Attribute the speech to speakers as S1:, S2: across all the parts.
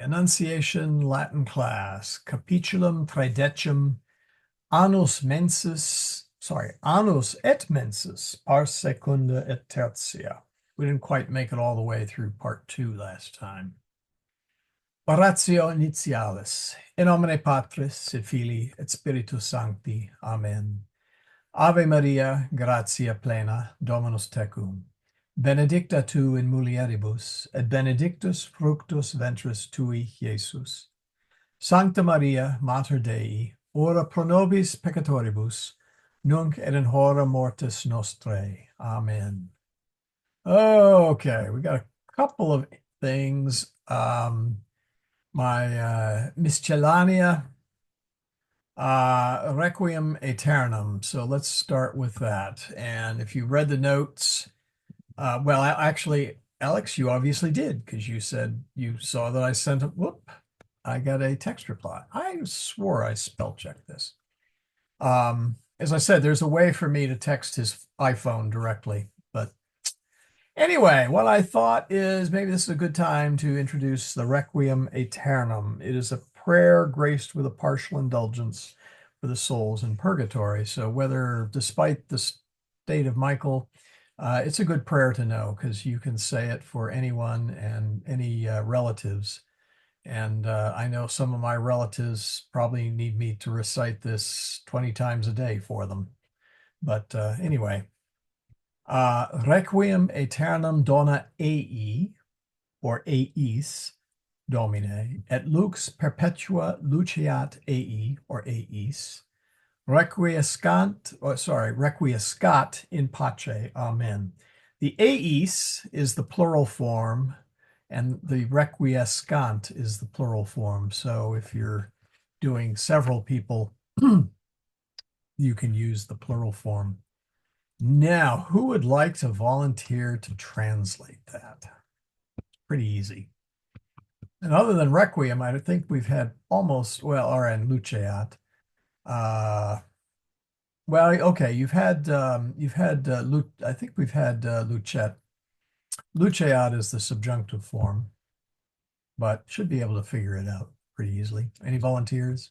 S1: Annunciation Latin class, Capitulum tridecim, Annus et Menses, pars secunda et tertia. We didn't quite make it all the way through part 2 last time. Oratio initialis. In nomine Patris et Filii et Spiritus Sancti. Amen. Ave Maria, gratia plena, Dominus tecum. Benedicta tu in mulieribus, et benedictus fructus ventris tui, Iesus. Sancta Maria, Mater Dei, ora pro nobis peccatoribus, nunc et in hora mortis nostrae. Amen. Okay, we got a couple of things. My miscellanea, Requiem Aeternum. So let's start with that. And if you read the notes, well, actually, Alex, you obviously did because you said you saw that I sent a whoop. I got a text reply. I swore I spell checked this. As I said, there's a way for me to text his iPhone directly, but anyway, what I thought is maybe this is a good time to introduce the Requiem Aeternum. It is a prayer graced with a partial indulgence for the souls in purgatory. So whether, despite the state of Michael, it's a good prayer to know because you can say it for anyone and any relatives. And I know some of my relatives probably need me to recite this 20 times a day for them. But anyway, Requiem Aeternam Dona Ei, or Eis, Domine, et lux perpetua luceat Ei, or Eis, requiescat in pace. Amen. The Eis is the plural form, and the requiescant is the plural form. So if you're doing several people, you can use the plural form. Now, who would like to volunteer to translate that? Pretty easy. And other than Requiem, I think we've had almost, well, or and Luceat. Well, okay, I think we've had Lucet. Luceat is the subjunctive form, but should be able to figure it out pretty easily. Any volunteers?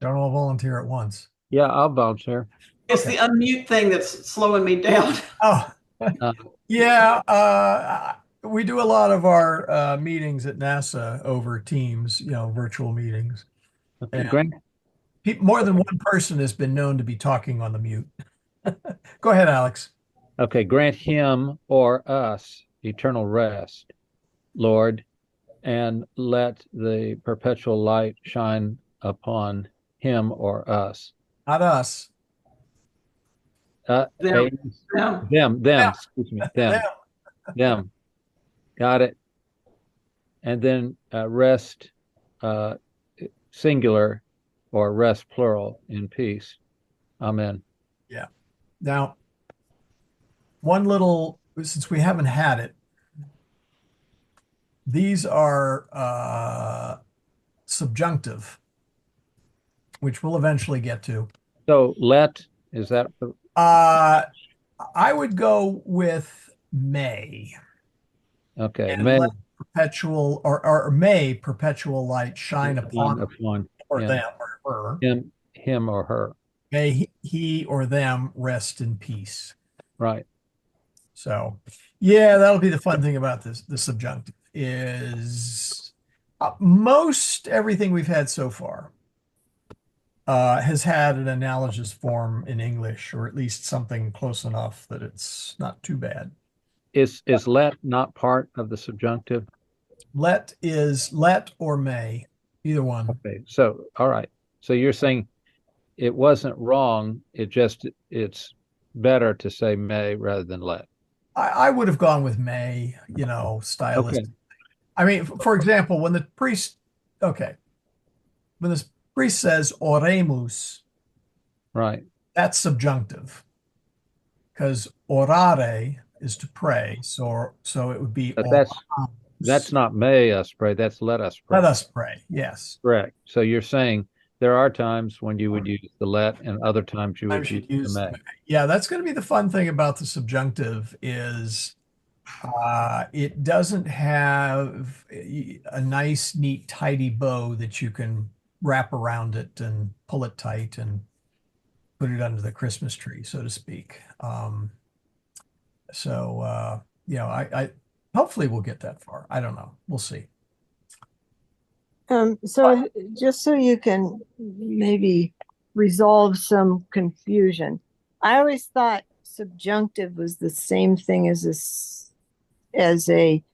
S1: Don't all volunteer at once.
S2: Yeah, I'll volunteer.
S3: It's the unmute thing that's slowing me down.
S1: Oh,
S2: Uh,
S1: yeah. We do a lot of our meetings at NASA over Teams, virtual meetings.
S2: Okay,
S1: And
S2: Grant.
S1: more than one person has been known to be talking on the mute. Go ahead, Alex.
S2: Okay, grant him or us eternal rest, Lord, and let the perpetual light shine upon him or us.
S1: Not us.
S3: Them.
S1: Them.
S2: Excuse me, them. Got it. And then rest singular or rest plural in peace. Amen.
S1: Yeah. Now, since we haven't had it, these are subjunctive, which we'll eventually get to.
S2: So is that?
S1: I would go with may.
S2: Okay,
S1: And
S2: may
S1: let perpetual or may perpetual light shine upon or
S2: him,
S1: them or her.
S2: him or her.
S1: May he or them rest in peace.
S2: Right.
S1: So, yeah, that'll be the fun thing about this. The subjunctive is most everything we've had so far has had an analogous form in English, or at least something close enough that it's not too bad.
S2: Is let not part of the subjunctive?
S1: Let is let or may, either one.
S2: Okay, so all right. So you're saying it wasn't wrong. It's better to say may rather than let.
S1: I would have gone with may, stylistic.
S2: Okay.
S1: I mean, for example, when the priest says oremus,
S2: Right.
S1: that's subjunctive because orare is to pray. So it would be
S2: But
S1: oramus.
S2: that's not may us pray, that's let us pray.
S1: Let us pray. Yes.
S2: Correct. So you're saying there are times when you would use the let and other times you
S1: I
S2: would use
S1: should
S2: the
S1: use,
S2: may.
S1: yeah, that's going to be the fun thing about the subjunctive is it doesn't have a nice, neat, tidy bow that you can wrap around it and pull it tight and put it under the Christmas tree, so to speak. You know, I hopefully we'll get that far. I don't know. We'll see.
S4: So just so you can maybe resolve some confusion, I always thought subjunctive was the same thing as a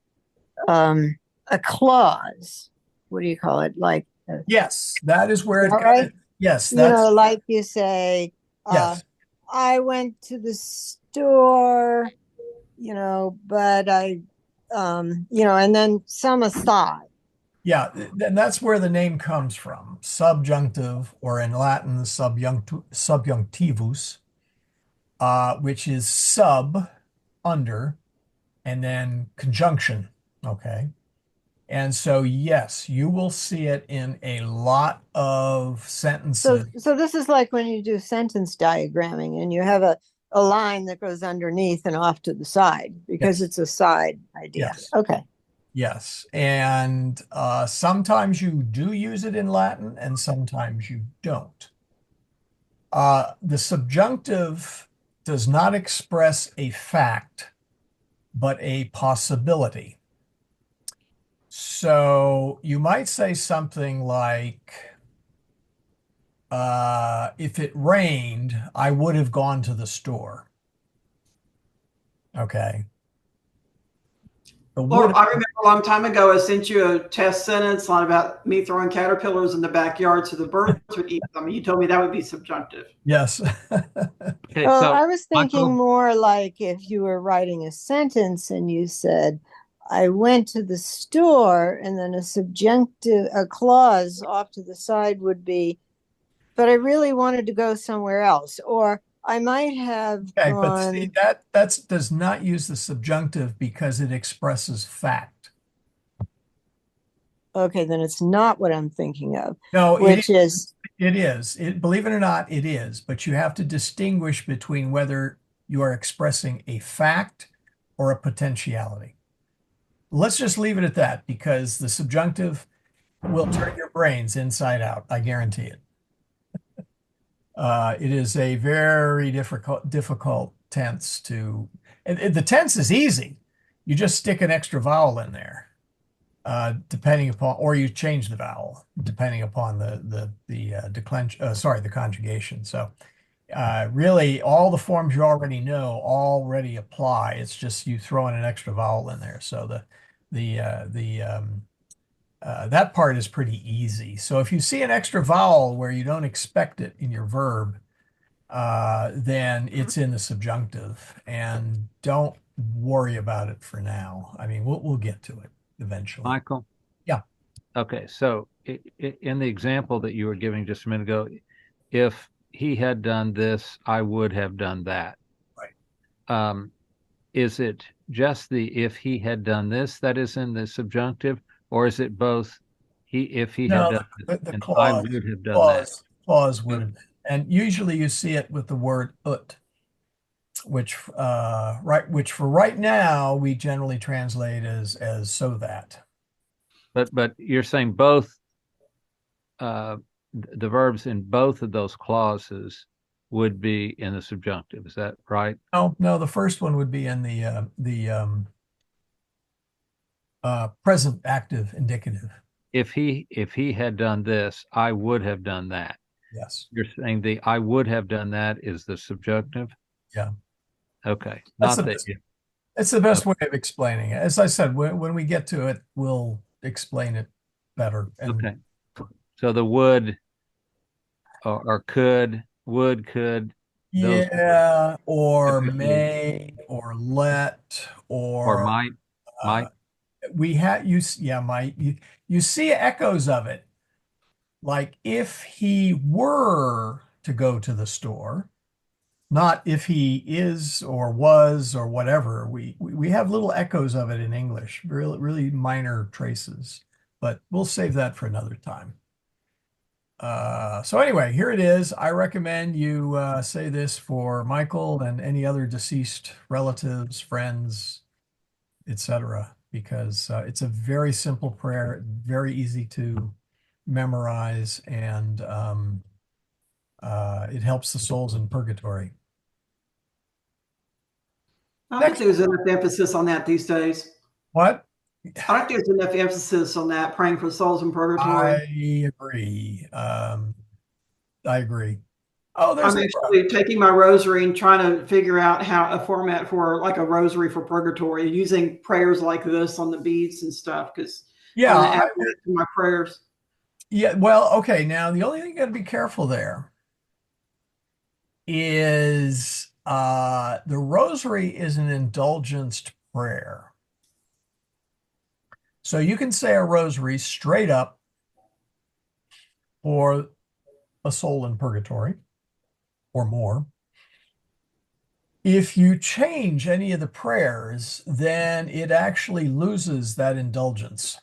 S4: clause. What do you call it? Like,
S1: Yes, that is where
S4: is
S1: it
S4: that
S1: got
S4: right?
S1: it. Yes,
S4: You
S1: that's
S4: know, like you say,
S1: yes.
S4: I went to the store, you know, but you know, and then some aside.
S1: Yeah, and that's where the name comes from. Subjunctive, or in Latin, subjunctivus, which is sub, under, and then conjunction. Okay. And so, yes, you will see it in a lot of
S4: So,
S1: sentences.
S4: so this is like when you do sentence diagramming and you have a line that goes underneath and off to the side because
S1: Yes.
S4: it's a side idea.
S1: Yes.
S4: Okay.
S1: Yes. And sometimes you do use it in Latin and sometimes you don't. The subjunctive does not express a fact, but a possibility. So you might say something like, if it rained, I would have gone to the store. Okay. The would
S3: Or I remember a long time ago, I sent you a test sentence on about me throwing caterpillars in the backyard so the birds would eat them. You told me that would be subjunctive.
S1: yes.
S2: Okay,
S4: Well,
S2: so
S4: I was thinking
S2: Michael,
S4: more like if you were writing a sentence and you said, I went to the store, and then a clause off to the side would be, but I really wanted to go somewhere else. Or I might have
S1: Okay, but see
S4: gone,
S1: that does not use the subjunctive because it expresses fact.
S4: okay, then it's not what I'm thinking of,
S1: No,
S4: which is,
S1: it is. Believe it or not, it is. But you have to distinguish between whether you are expressing a fact or a potentiality. Let's just leave it at that because the subjunctive will turn your brains inside out. I guarantee it. It is a very difficult tense to. The tense is easy. You just stick an extra vowel in there, depending upon, or you change the vowel depending upon the conjugation. So really, all the forms you already know already apply. It's just you throw in an extra vowel in there. So that part is pretty easy. So if you see an extra vowel where you don't expect it in your verb, then it's in the subjunctive, and don't worry about it for now. I mean, we'll get to it eventually.
S2: Michael.
S1: Yeah.
S2: Okay, so in the example that you were giving just a minute ago, if he had done this, I would have done that.
S1: Right.
S2: Is it just the if he had done this that is in the subjunctive, or is it both if he had
S1: No,
S2: done this
S1: the
S2: and I
S1: clause,
S2: would have done that?
S1: clause would have been, and usually you see it with the word ut, which which for right now we generally translate as so that.
S2: But you're saying both the verbs in both of those clauses would be in the subjunctive. Is that right?
S1: No, the first one would be in present active indicative.
S2: If he had done this, I would have done that.
S1: Yes.
S2: You're saying the I would have done that is the subjunctive?
S1: Yeah.
S2: Okay.
S1: That's
S2: Not
S1: the
S2: that
S1: best,
S2: you.
S1: it's the best way of explaining it. As I said, when we get to it, we'll explain it better. And
S2: Okay. So the would or could, would, could, those
S1: yeah, or
S2: typically,
S1: may, or let,
S2: or
S1: or
S2: might.
S1: we had yeah, might you see echoes of it. Like if he were to go to the store, not if he is or was or whatever. We have little echoes of it in English, really, really minor traces, but we'll save that for another time. So anyway, here it is. I recommend you say this for Michael and any other deceased relatives, friends, etc., because it's a very simple prayer, very easy to memorize, and it helps the souls in purgatory.
S3: I don't think
S1: Next,
S3: there's enough emphasis on that these days.
S1: what?
S3: I don't think there's enough emphasis on that, praying for souls in purgatory.
S1: I agree. I agree. Oh, there's
S3: I'm
S1: the
S3: actually taking my rosary and trying to figure out how a format for like a rosary for purgatory, using prayers like this on the beads and stuff, because I want to
S1: yeah,
S3: add that to my prayers.
S1: yeah. Well, okay. Now the only thing you got to be careful there is the rosary is an indulgenced prayer. So you can say a rosary straight up for a soul in purgatory or more. If you change any of the prayers, then it actually loses that indulgence.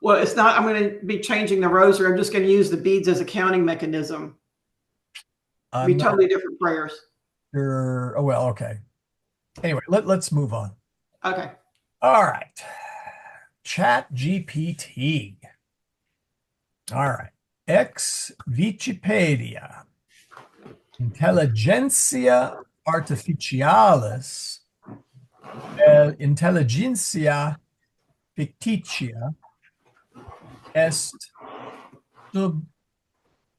S3: Well, it's not, I'm going to be changing the rosary. I'm just going to use the beads as a counting mechanism.
S1: I'm
S3: Be
S1: not
S3: totally different prayers.
S1: sure. Oh, well, okay. Anyway, let's move on.
S3: Okay.
S1: All right. Chat GPT. All right. Ex Wikipedia. Intelligentsia artificialis, intelligentsia fictitia est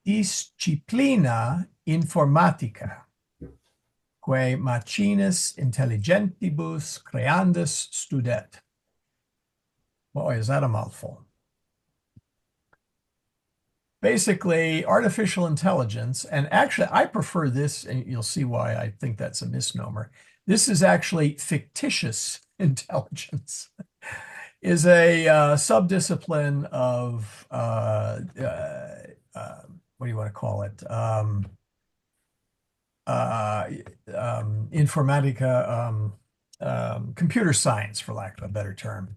S1: subdisciplina informatica, quae machines intelligentibus creandus studet. Boy, is that a mouthful. Basically, artificial intelligence, and actually, I prefer this, and you'll see why I think that's a misnomer. This is actually fictitious intelligence, is a subdiscipline of what do you want to call it? Informatica, computer science, for lack of a better term,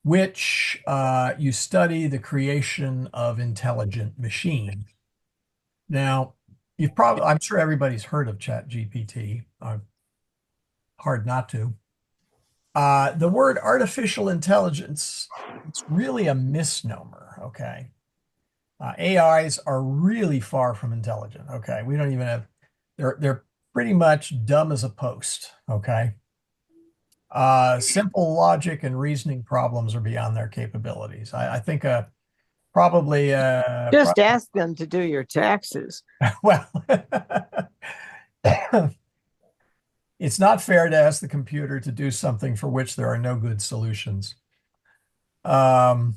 S1: which you study the creation of intelligent machines. Now, I'm sure everybody's heard of ChatGPT. Hard not to. The word artificial intelligence, it's really a misnomer, okay? AIs are really far from intelligent, okay? We don't even have, they're pretty much dumb as a post, okay? Simple logic and reasoning problems are beyond their capabilities. I think probably
S4: Just ask them to do your taxes.
S1: well, it's not fair to ask the computer to do something for which there are no good solutions. But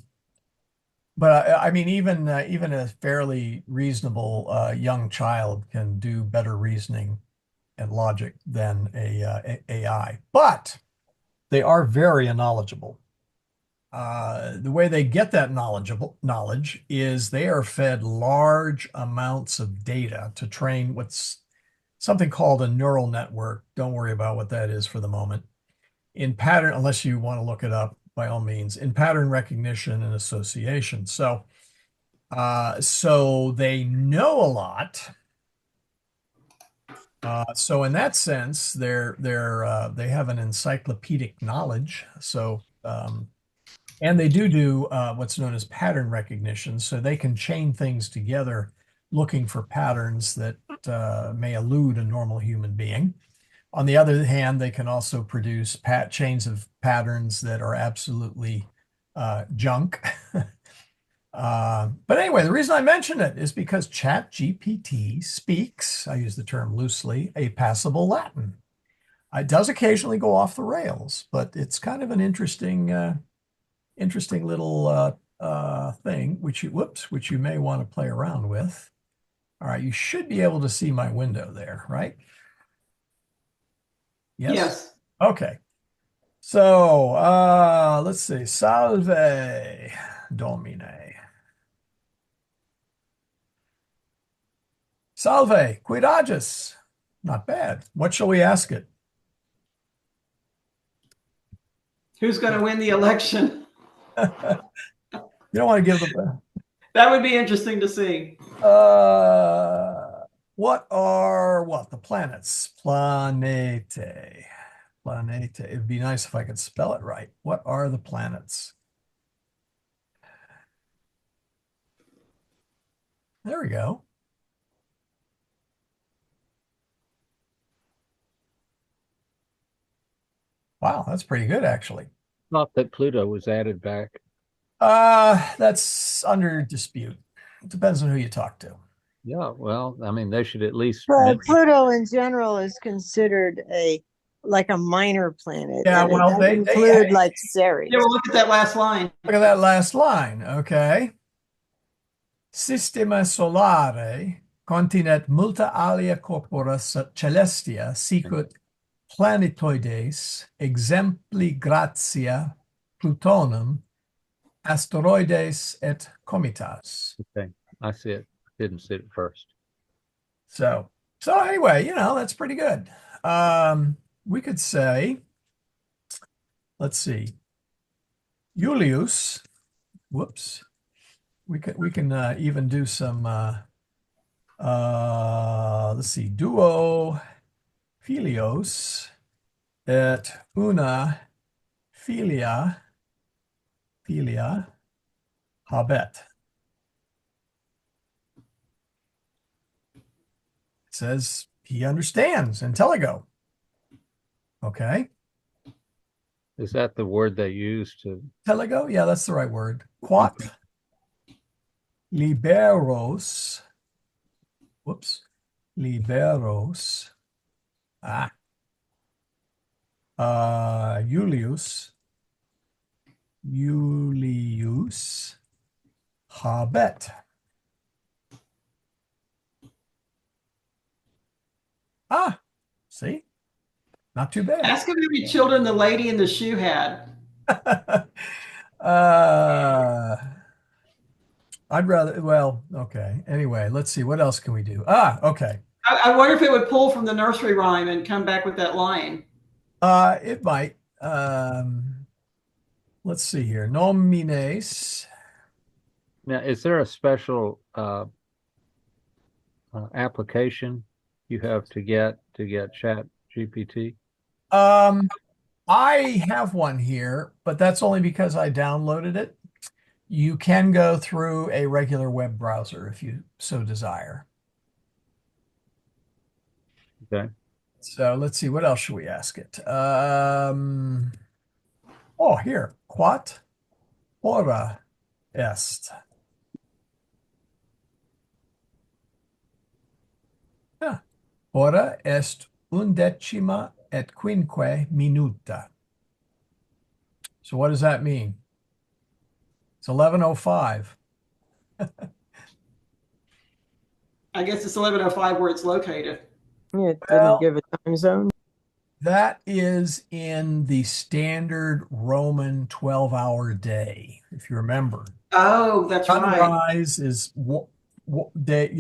S1: I mean, even a fairly reasonable young child can do better reasoning and logic than a AI. But they are very knowledgeable. The way they get that knowledge is they are fed large amounts of data to train what's something called a neural network. Don't worry about what that is for the moment. In pattern, unless you want to look it up, by all means, in pattern recognition and association. So they know a lot. So in that sense, they have an encyclopedic knowledge. So and they do what's known as pattern recognition. So they can chain things together, looking for patterns that may elude a normal human being. On the other hand, they can also produce chains of patterns that are absolutely junk. But anyway, the reason I mention it is because ChatGPT speaks, I use the term loosely, a passable Latin. It does occasionally go off the rails, but it's kind of an interesting little thing, which you may want to play around with. All right, you should be able to see my window there, right? Yes.
S3: Yes.
S1: Okay. So let's see. Salve Domine. Salve, quid agis? Not bad. What shall we ask it?
S3: Who's going to win the election?
S1: You don't want to give the
S3: That would be interesting to see.
S1: What are the planets? Planete. Planete. It'd be nice if I could spell it right. What are the planets? There we go. Wow, that's pretty good, actually.
S2: Thought that Pluto was added back.
S1: That's under dispute. It depends on who you talk to.
S2: Yeah, well, I mean, they should at least
S4: Well,
S2: mention.
S4: Pluto in general is considered like a minor planet,
S1: Yeah,
S4: and it
S1: well,
S4: doesn't include like Ceres.
S3: Yeah, well, look at that last line.
S1: look at that last line. Okay. Systema solare continet multa alia corpora celestia sicut planetoides exempli gratia Plutonum asteroides et comitas.
S2: Okay, I see it. Didn't see it first.
S1: So anyway, that's pretty good. We could say, let's see, Julius. Whoops. We can even do some let's see, duo filios et una filia habet. It says he understands intelligo. Okay.
S2: Is that the word they use to?
S1: Intelligo? Yeah, that's the right word. Quat liberos. Whoops. Liberos. Julius habet. See? Not too bad.
S3: Ask him how many children the lady in the shoe had.
S1: I'd rather, well, okay. Anyway, let's see. What else can we do? Okay.
S3: I wonder if it would pull from the nursery rhyme and come back with that line.
S1: It might. Let's see here. Nomines.
S2: Now, is there a special application you have to get Chat GPT?
S1: I have one here, but that's only because I downloaded it. You can go through a regular web browser if you so desire.
S2: Okay.
S1: So let's see, what else should we ask it? Here. Quat hora est? Yeah. Hora est undecima et quinque minuta. So what does that mean? It's 11:05.
S3: I guess it's 11:05 where it's located.
S4: It
S1: Well,
S4: didn't give a time zone.
S1: That is in the standard Roman 12-hour day, if you remember.
S3: Oh, that's right.
S1: Sunrise is day,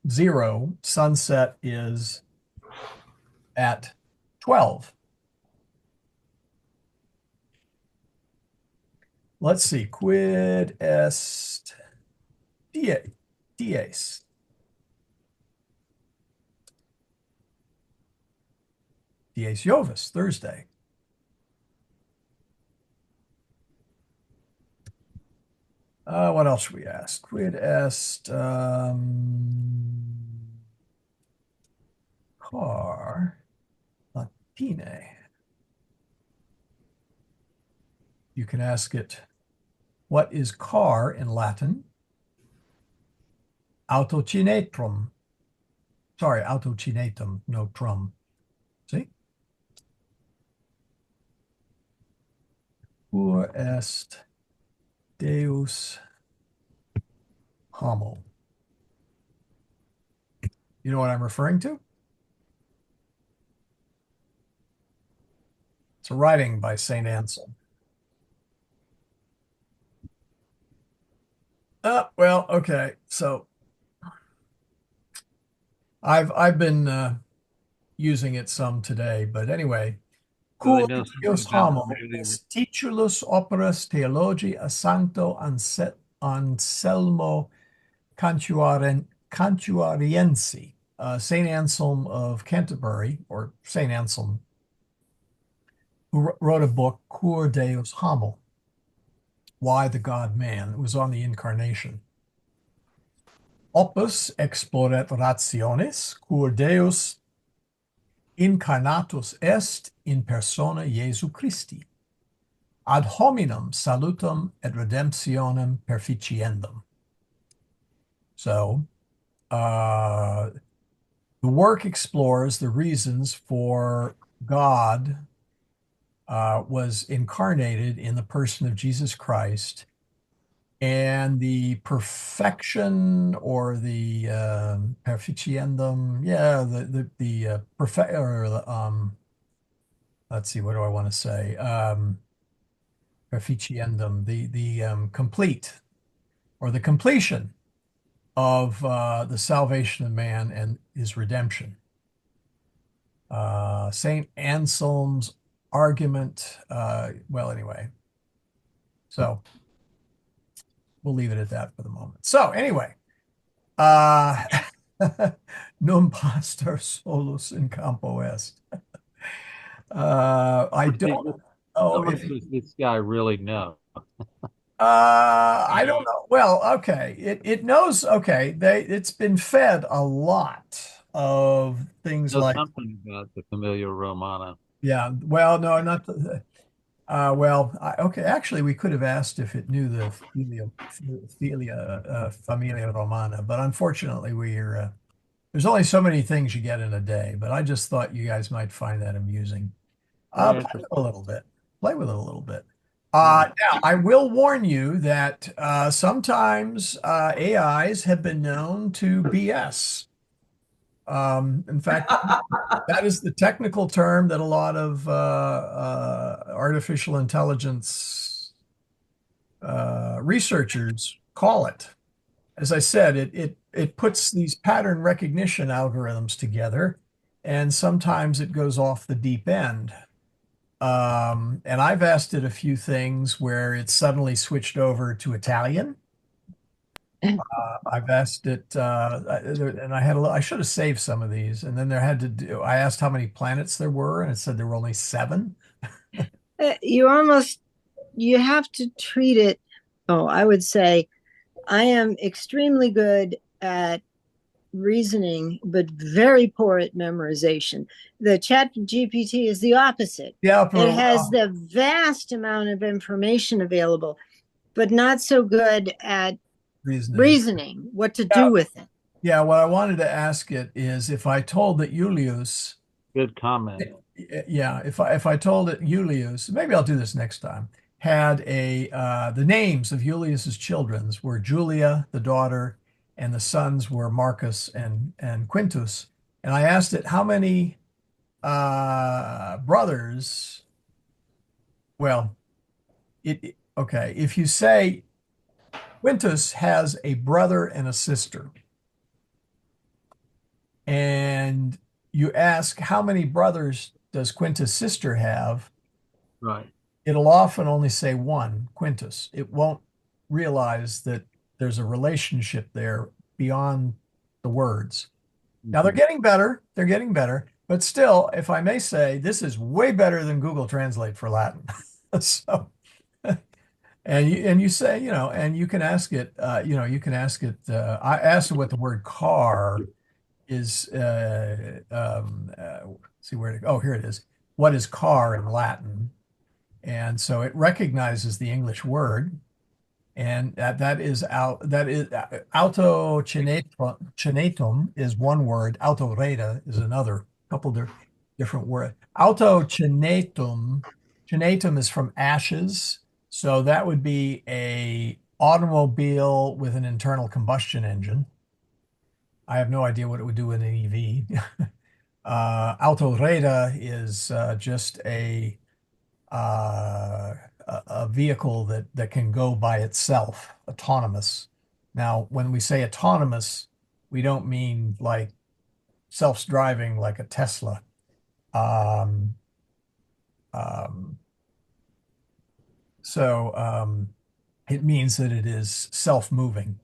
S1: 0. Sunset is at 12. Let's see. Quid est dies? Dies Jovis, Thursday. What else should we ask? Quid est car latine? You can ask it, what is car in Latin? Autocinetrum. Sorry, autocinetum, no trum. See? Pur est Deus homo. You know what I'm referring to? It's a writing by St. Anselm. Well, okay. So I've been using it some today, but anyway,
S2: Do they
S1: Cur
S2: know something
S1: Deus
S2: about
S1: homo
S2: the
S1: est titulus operas theologiae a sancto Anselmo Cantuariense, Saint Anselm of Canterbury, or Saint Anselm, who wrote a book, Cur Deus Homo, Why the God Man. It was on the Incarnation. Opus exploret rationes, cur Deus incarnatus est in persona Jesu Christi, ad hominem salutum et redemptionem perficiendum. So, the work explores the reasons for God was incarnated in the person of Jesus Christ, and the perfection or the perficiendum, yeah, the perfect or the let's see, what do I want to say? Perficiendum, the complete or the completion of the salvation of man and his redemption. Saint Anselm's argument. Well, anyway, so we'll leave it at that for the moment. So anyway, uh, num pastor solus in campo est. I don't know
S2: How
S1: if
S2: much does this guy really know?
S1: I don't know. Well, okay. It knows, okay, it's been fed a lot of things
S2: Know
S1: like,
S2: something about the Familia Romana.
S1: yeah, well, no, not the, okay, actually we could have asked if it knew the Familia Romana, but unfortunately there's only so many things you get in a day, but I just thought you guys might find that amusing.
S2: Very
S1: Play with it
S2: interesting.
S1: a little bit. Play with it a little bit.
S2: Yeah.
S1: Now, I will warn you that sometimes AIs have been known to BS. In fact, that is the technical term that a lot of artificial intelligence researchers call it. As I said, it puts these pattern recognition algorithms together, and sometimes it goes off the deep end. And I've asked it a few things where it suddenly switched over to Italian. I've asked it, and I should have saved some of these. And then I asked how many planets there were, and it said there were only 7.
S4: You have to treat it. Oh, I would say I am extremely good at reasoning, but very poor at memorization. The chat GPT is the opposite.
S1: Yeah,
S4: It has the vast amount of information available, but not so good at reasoning what to
S1: Yeah,
S4: do with it.
S1: yeah. What I wanted to ask it is if I told that Julius,
S2: Good comment.
S1: yeah, if I told it Julius, maybe I'll do this next time, had the names of Julius's children's were Julia, the daughter, and the sons were Marcus and Quintus. And I asked it how many brothers. Well, okay. If you say Quintus has a brother and a sister, and you ask how many brothers does Quintus' sister have,
S2: Right.
S1: it'll often only say one, Quintus. It won't realize that there's a relationship there beyond the words. Now they're getting better. They're getting better. But still, if I may say, this is way better than Google Translate for Latin. So, and you say, and you can ask it, I asked it what the word car is, see oh, here it is. What is car in Latin? And so it recognizes the English word, and that is autocinetum is one word, autoreda is another, couple different words. Autocinetum, cinetum is from ashes, so that would be a automobile with an internal combustion engine. I have no idea what it would do in an EV. Autoreda is just a vehicle that can go by itself, autonomous. Now, when we say autonomous, we don't mean like self-driving like a Tesla. Um, um, so it means that it is self-moving.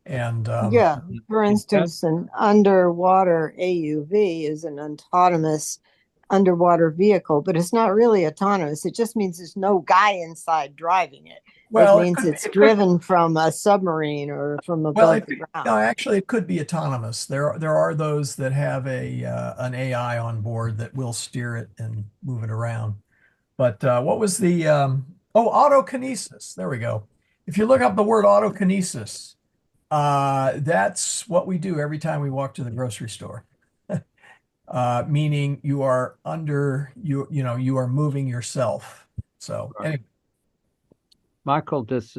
S1: And
S4: Yeah. For
S2: It does.
S4: instance, an underwater AUV is an autonomous underwater vehicle, but it's not really autonomous. It just means there's no guy inside driving it. It
S1: well,
S4: means it's
S1: it could
S4: driven from a submarine or from
S1: well,
S4: above the
S1: no,
S4: ground.
S1: actually, it could be autonomous. There are those that have a an AI on board that will steer it and move it around. But what was the autokinesis? There we go. If you look up the word autokinesis, that's what we do every time we walk to the grocery store. Meaning you are you are moving yourself. So
S2: Right.
S1: anyway,
S2: Michael, does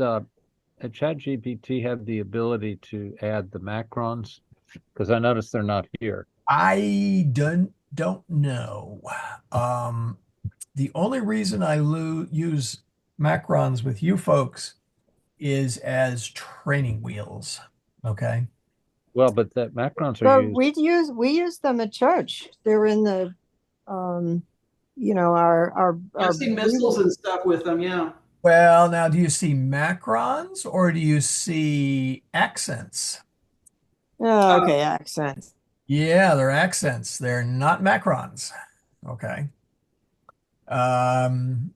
S2: ChatGPT have the ability to add the macrons? Because I noticed they're not here.
S1: I don't know. Um, the only reason I use macrons with you folks is as training wheels. Okay.
S2: Well, but that macrons are
S4: But
S2: used.
S4: we use them at church. They're in the um
S3: I've
S4: our
S3: seen missiles
S4: breathing.
S3: and stuff with them. Yeah.
S1: Well, now do you see macrons or do you see accents?
S4: Oh,
S3: Uh,
S4: okay, accents.
S1: Yeah, they're accents. They're not macrons. Okay. Um,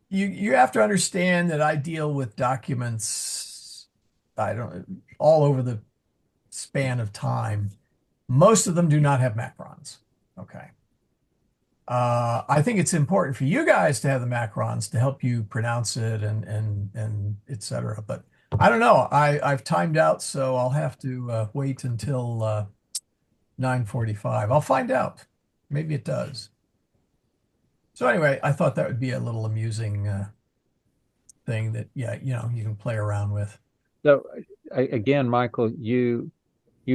S1: you have to understand that I deal with documents, I don't all over the span of time. Most of them do not have macrons. Okay. I think it's important for you guys to have the macrons to help you pronounce it and et cetera. But I don't know. I've timed out, so I'll have to wait until 9:45. I'll find out. Maybe it does. So anyway, I thought that would be a little amusing thing that, yeah, you can play around with.
S2: So again, Michael, you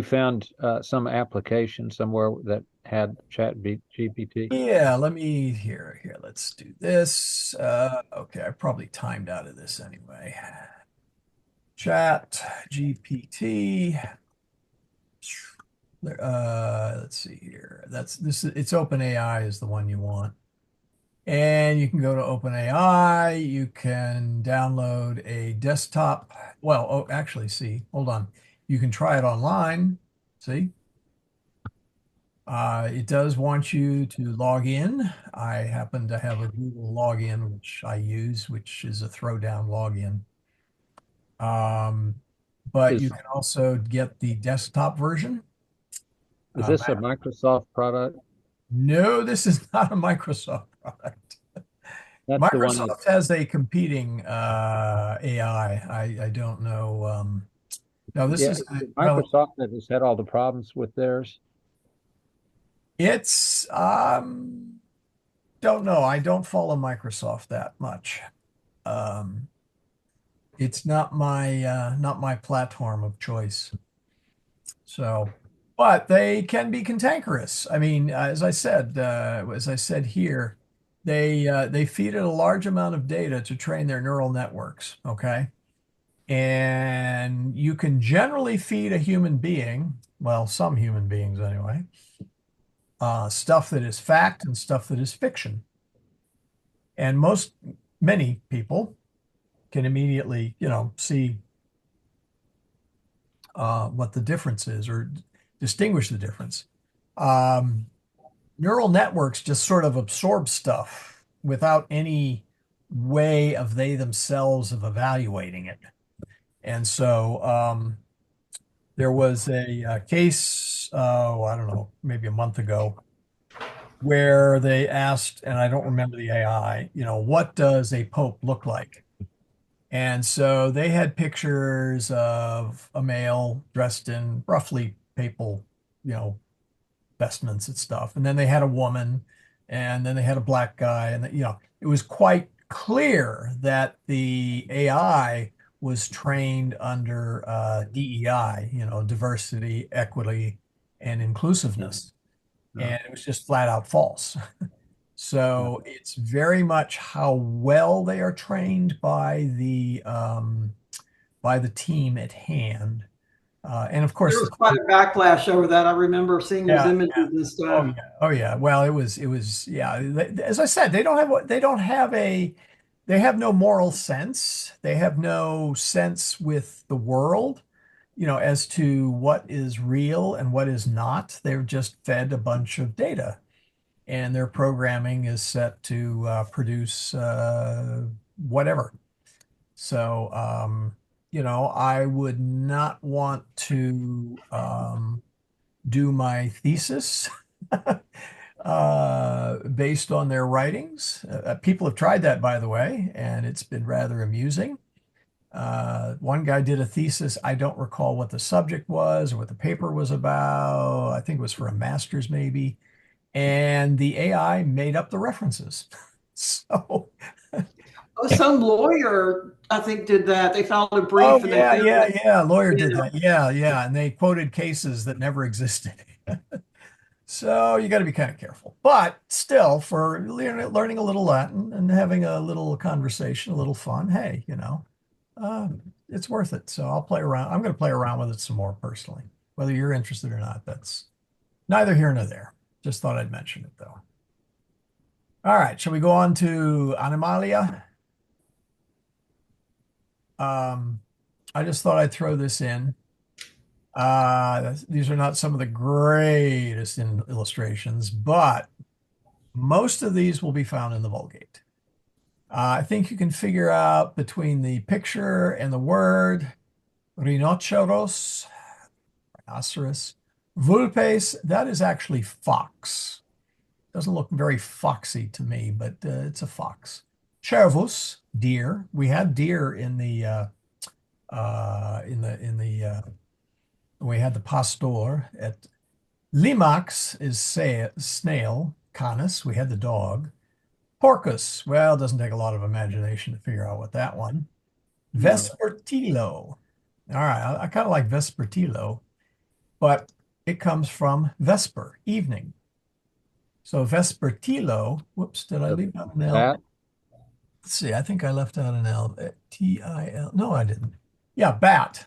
S2: found some application somewhere that had GPT.
S1: Yeah, let me here. Let's do this. Okay, I probably timed out of this anyway. Chat GPT. Let's see here. That's this. It's OpenAI is the one you want. And you can go to OpenAI. You can download a desktop. Well, oh, actually, see, hold on. You can try it online. See, it does want you to log in. I happen to have a Google login, which I use, which is a throwdown login. Um, but you
S2: Is
S1: can also get the desktop version.
S2: is
S1: Uh,
S2: this a Microsoft product?
S1: no, this is not a Microsoft product.
S2: That's the one that.
S1: Microsoft has a competing AI. I don't know. No, this
S2: Yeah,
S1: is
S2: is it
S1: well,
S2: Microsoft that has had all the problems with theirs?
S1: it's don't know. I don't follow Microsoft that much. Um, it's not my platform of choice. So, but they can be cantankerous. I mean, as I said here, they feed it a large amount of data to train their neural networks. Okay. And you can generally feed a human being, well, some human beings anyway, stuff that is fact and stuff that is fiction. And many people can immediately, see what the difference is or distinguish the difference. Um, Neural networks just sort of absorb stuff without any way of they themselves of evaluating it. And so, there was a case, I don't know, maybe a month ago, where they asked, and I don't remember the AI, what does a pope look like? And so they had pictures of a male dressed in roughly papal, you know, vestments and stuff. And then they had a woman, and then they had a black guy, and it was quite clear that the AI was trained under DEI, diversity, equity, and inclusiveness,
S2: No,
S1: and it was just flat out false.
S2: no.
S1: So it's very much how well they are trained by the team at hand, and of
S3: there
S1: course
S3: was quite a backlash over that. I remember seeing those
S1: yeah,
S3: images
S1: yeah.
S3: and
S1: Oh
S3: stuff.
S1: yeah. Oh yeah. Well, it was yeah. As I said, they don't have a they have no moral sense. They have no sense with the world, as to what is real and what is not. They're just fed a bunch of data, and their programming is set to produce whatever. So, I would not want to do my thesis based on their writings. People have tried that, by the way, and it's been rather amusing. One guy did a thesis. I don't recall what the subject was or what the paper was about. I think it was for a master's, maybe. And the AI made up the references. So,
S3: Oh, some lawyer, I think, did that. They filed a
S1: oh
S3: brief and they
S1: yeah,
S3: found
S1: yeah,
S3: it.
S1: yeah. Lawyer did
S3: Yeah.
S1: that. Yeah, yeah. And they quoted cases that never existed. So you got to be kind of careful. But still, for learning a little Latin and having a little conversation, a little fun, hey, uh, it's worth it. So I'll play around. I'm going to play around with it some more personally. Whether you're interested or not, that's neither here nor there. Just thought I'd mention it though. All right, shall we go on to Animalia? Um, I just thought I'd throw this in. These are not some of the greatest illustrations, but most of these will be found in the Vulgate. I think you can figure out between the picture and the word rhinoceros, rhinoceros, vulpes, that is actually fox. Doesn't look very foxy to me, but it's a fox. Cervus, deer. We had deer in the we had the pastor at Limax is snail, canis. We had the dog. Porcus. Well, it doesn't take a lot of imagination to figure out what that one. Vespertilo. All right, I kind of like Vespertilo, but it comes from Vesper, evening. So Vespertilo, whoops, did I leave out an L?
S2: Bat.
S1: Let's see, I think I left out an L. T-I-L. No, I didn't. Yeah, bat.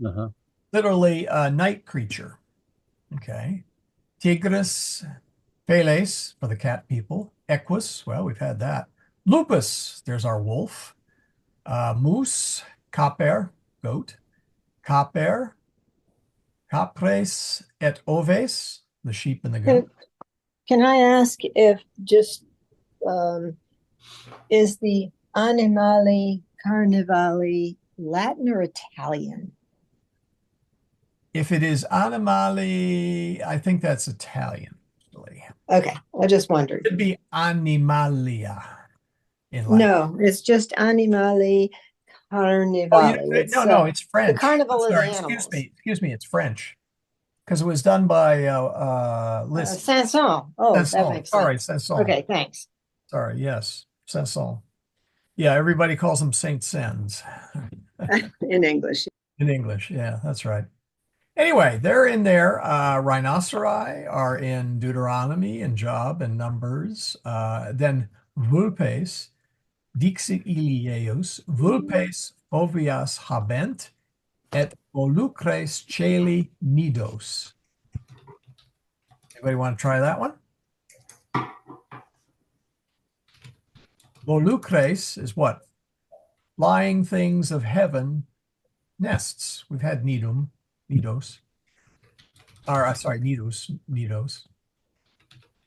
S2: Uh-huh.
S1: Literally a night creature. Okay. Tigris, Feles for the cat people. Equus, well, we've had that. Lupus, there's our wolf. Moose, caper, goat. Caper, capres et oves, the sheep and the
S4: Can,
S1: goat.
S4: can I ask if just um, is the Animali Carnivali Latin or Italian?
S1: If it is animali, I think that's Italian. Actually.
S4: Okay, I just wondered.
S1: It should be animalia in Latin.
S4: No, it's just Animali
S1: Oh,
S4: Carnivali. It's
S1: no, it's
S4: the
S1: French.
S4: carnival of
S1: Sorry,
S4: animals.
S1: excuse me, it's French because it was done by Liszt.
S4: Sanson. Oh, that
S1: Sanson.
S4: makes
S1: Sorry,
S4: sense.
S1: Sanson.
S4: Okay, thanks.
S1: Sorry, yes, Sanson. Yeah, everybody calls them Saint Sens
S4: In English.
S1: in English. Yeah, that's right. Anyway, they're in there. Rhinoceri are in Deuteronomy and Job and Numbers. Then vulpes, dixit ilieus, vulpes ovias habent, et volucres celi nidos. Anybody want to try that one? Volucres is what? Flying things of heaven, nests. We've had nidos. Or, sorry, nidos.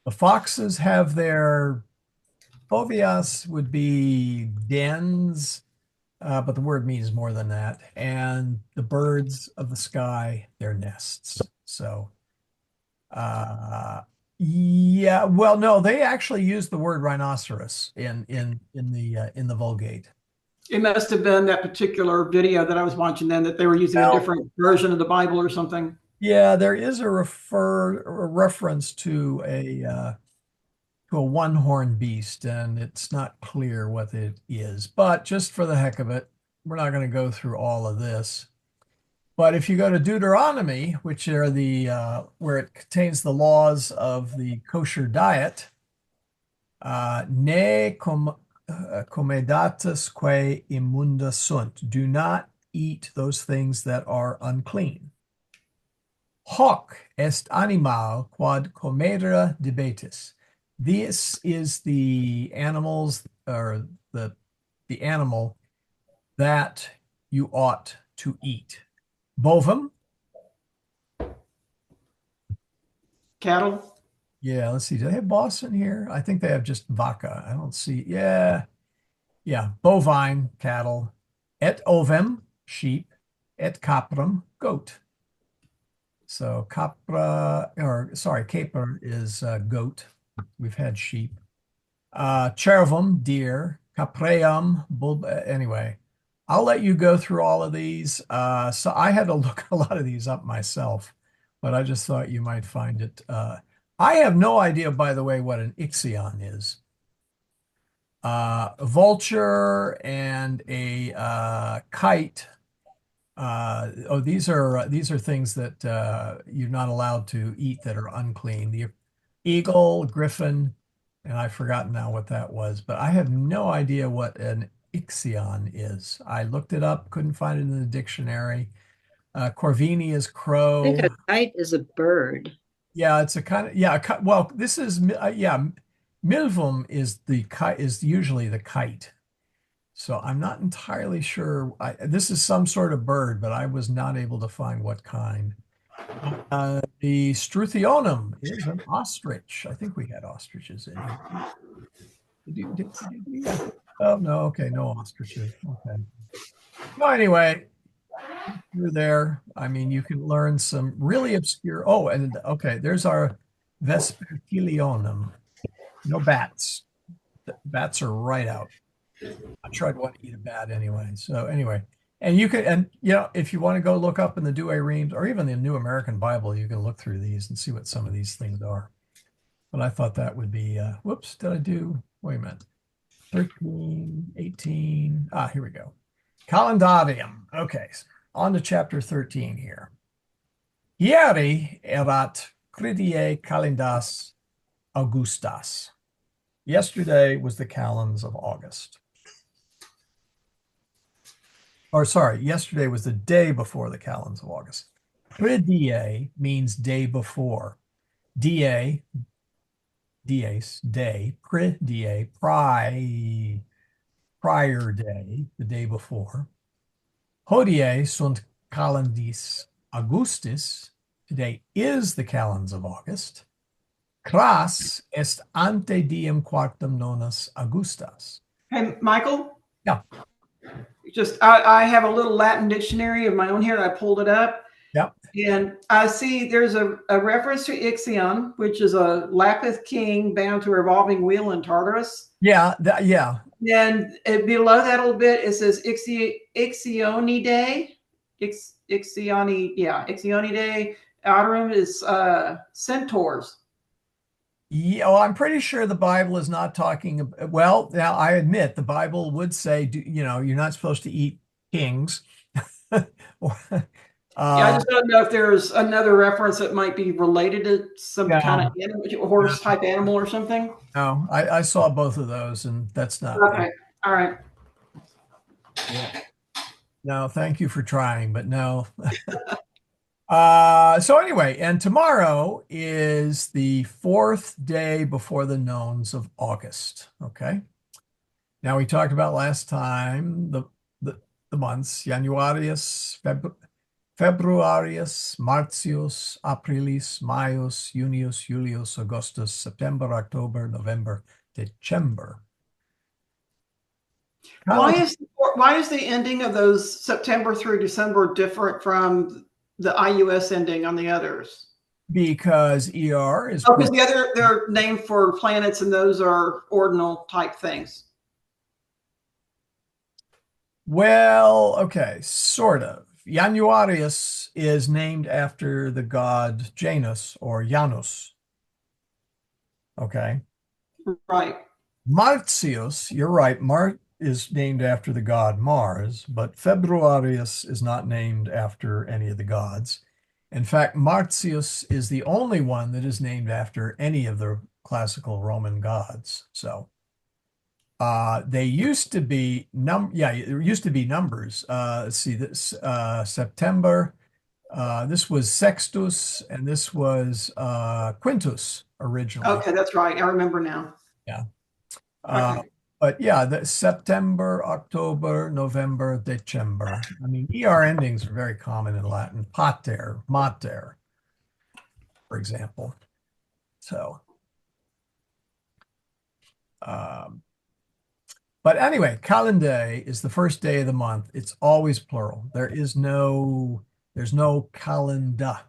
S1: The foxes have their fovias would be dens, but the word means more than that. And the birds of the sky, their nests. So, yeah, well, no, they actually use the word rhinoceros in the Vulgate.
S3: It must have been that particular video that I was watching then that they were using a
S1: Well,
S3: different version of the Bible or something.
S1: yeah, there is a reference to a one-horned beast, and it's not clear what it is. But just for the heck of it, we're not going to go through all of this. But if you go to Deuteronomy, which are the where it contains the laws of the kosher diet, ne comedatus quae immunda sunt. Do not eat those things that are unclean. Hoc est animal quod comedere debetis. This is the animals or the the animal that you ought to eat. Bovum.
S3: Cattle.
S1: Yeah, let's see. Do they have bos in here? I think they have just vaca. I don't see. Yeah. Yeah. Bovine, cattle. Et ovem, sheep. Et caprum, goat. So capra, or sorry, caper is goat. We've had sheep. Cervum, deer. Capreum, bull. Anyway, I'll let you go through all of these. So I had to look a lot of these up myself, but I just thought you might find it. I have no idea, by the way, what an ixion is. A vulture and a kite. These are things that you're not allowed to eat that are unclean. The eagle, griffin, and I've forgotten now what that was, but I have no idea what an ixion is. I looked it up, couldn't find it in the dictionary. Corvini is
S4: I
S1: crow.
S4: think a kite is a bird.
S1: Yeah, it's a kind of well, this is milvum is the kite is usually the kite. So I'm not entirely sure. This is some sort of bird, but I was not able to find what kind. The Struthionum is an ostrich. I think we had ostriches in here. Did we? Oh, no. Okay. No ostriches. Okay. Well, anyway, you're there. I mean, you can learn some really obscure. Oh, and okay, there's our Vespertilionum. No bats. The bats are right out. I'm sure I'd want to eat a bat anyway. So anyway, and you can, and if you want to go look up in the Douay Rheims or even the New American Bible, you can look through these and see what some of these things are. But I thought that would be, whoops, did I do, wait a minute, 13, 18, here we go. Calendarium. Okay, on to chapter 13 here. Hieri erat cridie calendas Augustas. Yesterday was the calends of August. Or sorry, yesterday was the day before the calends of August. Pridie means day before. Die, dies, day, pridie, prior day, the day before. Hodie sunt calendis Augustis. Today is the calends of August. Cras est ante diem quartum nonus Augustas.
S3: Hey, Michael.
S1: Yeah.
S3: Just I have a little Latin dictionary of my own here. I pulled it up.
S1: Yep.
S3: And I see there's a reference to Ixion, which is a Lapith king bound to a revolving wheel in Tartarus.
S1: Yeah. Yeah.
S3: And below that a little bit, it says Ixionidae. Ixionidae. Outer is centaurs.
S1: Yeah, well, I'm pretty sure the Bible is not talking. Well, now I admit the Bible would say, you're not supposed to eat kings.
S3: Yeah, I just don't know if there's another reference that might be related to some kind of horse type animal or something.
S1: No, I saw both of those, and that's not.
S3: Okay, all right.
S1: Yeah. No, thank you for trying, but no. So anyway, and tomorrow is the 4th day before the nones of August. Okay. Now we talked about last time the months: Januarius, Februarius, Martius, Aprilis, Maius, Junius, Julius, Augustus, September, October, November, December.
S3: Why is the ending of those September through December different from the IUS ending on the others?
S1: Because ER is
S3: because they're named for planets and those are ordinal type things.
S1: Well, okay, sort of. Januarius is named after the god Janus or Janus. Okay.
S3: Right.
S1: Martius, you're right. Mart is named after the god Mars, but Februarius is not named after any of the gods. In fact, Martius is the only one that is named after any of the classical Roman gods. So they used to be there used to be numbers. Let's see, this September. This was Sextus, and this was Quintus originally.
S3: Okay, that's right. I remember now.
S1: Yeah.
S3: Okay.
S1: But yeah, the September, October, November, December. I mean, ER endings are very common in Latin. Pater, mater, for example. So, um, but anyway, Calendae is the first day of the month. It's always plural. There's no calenda.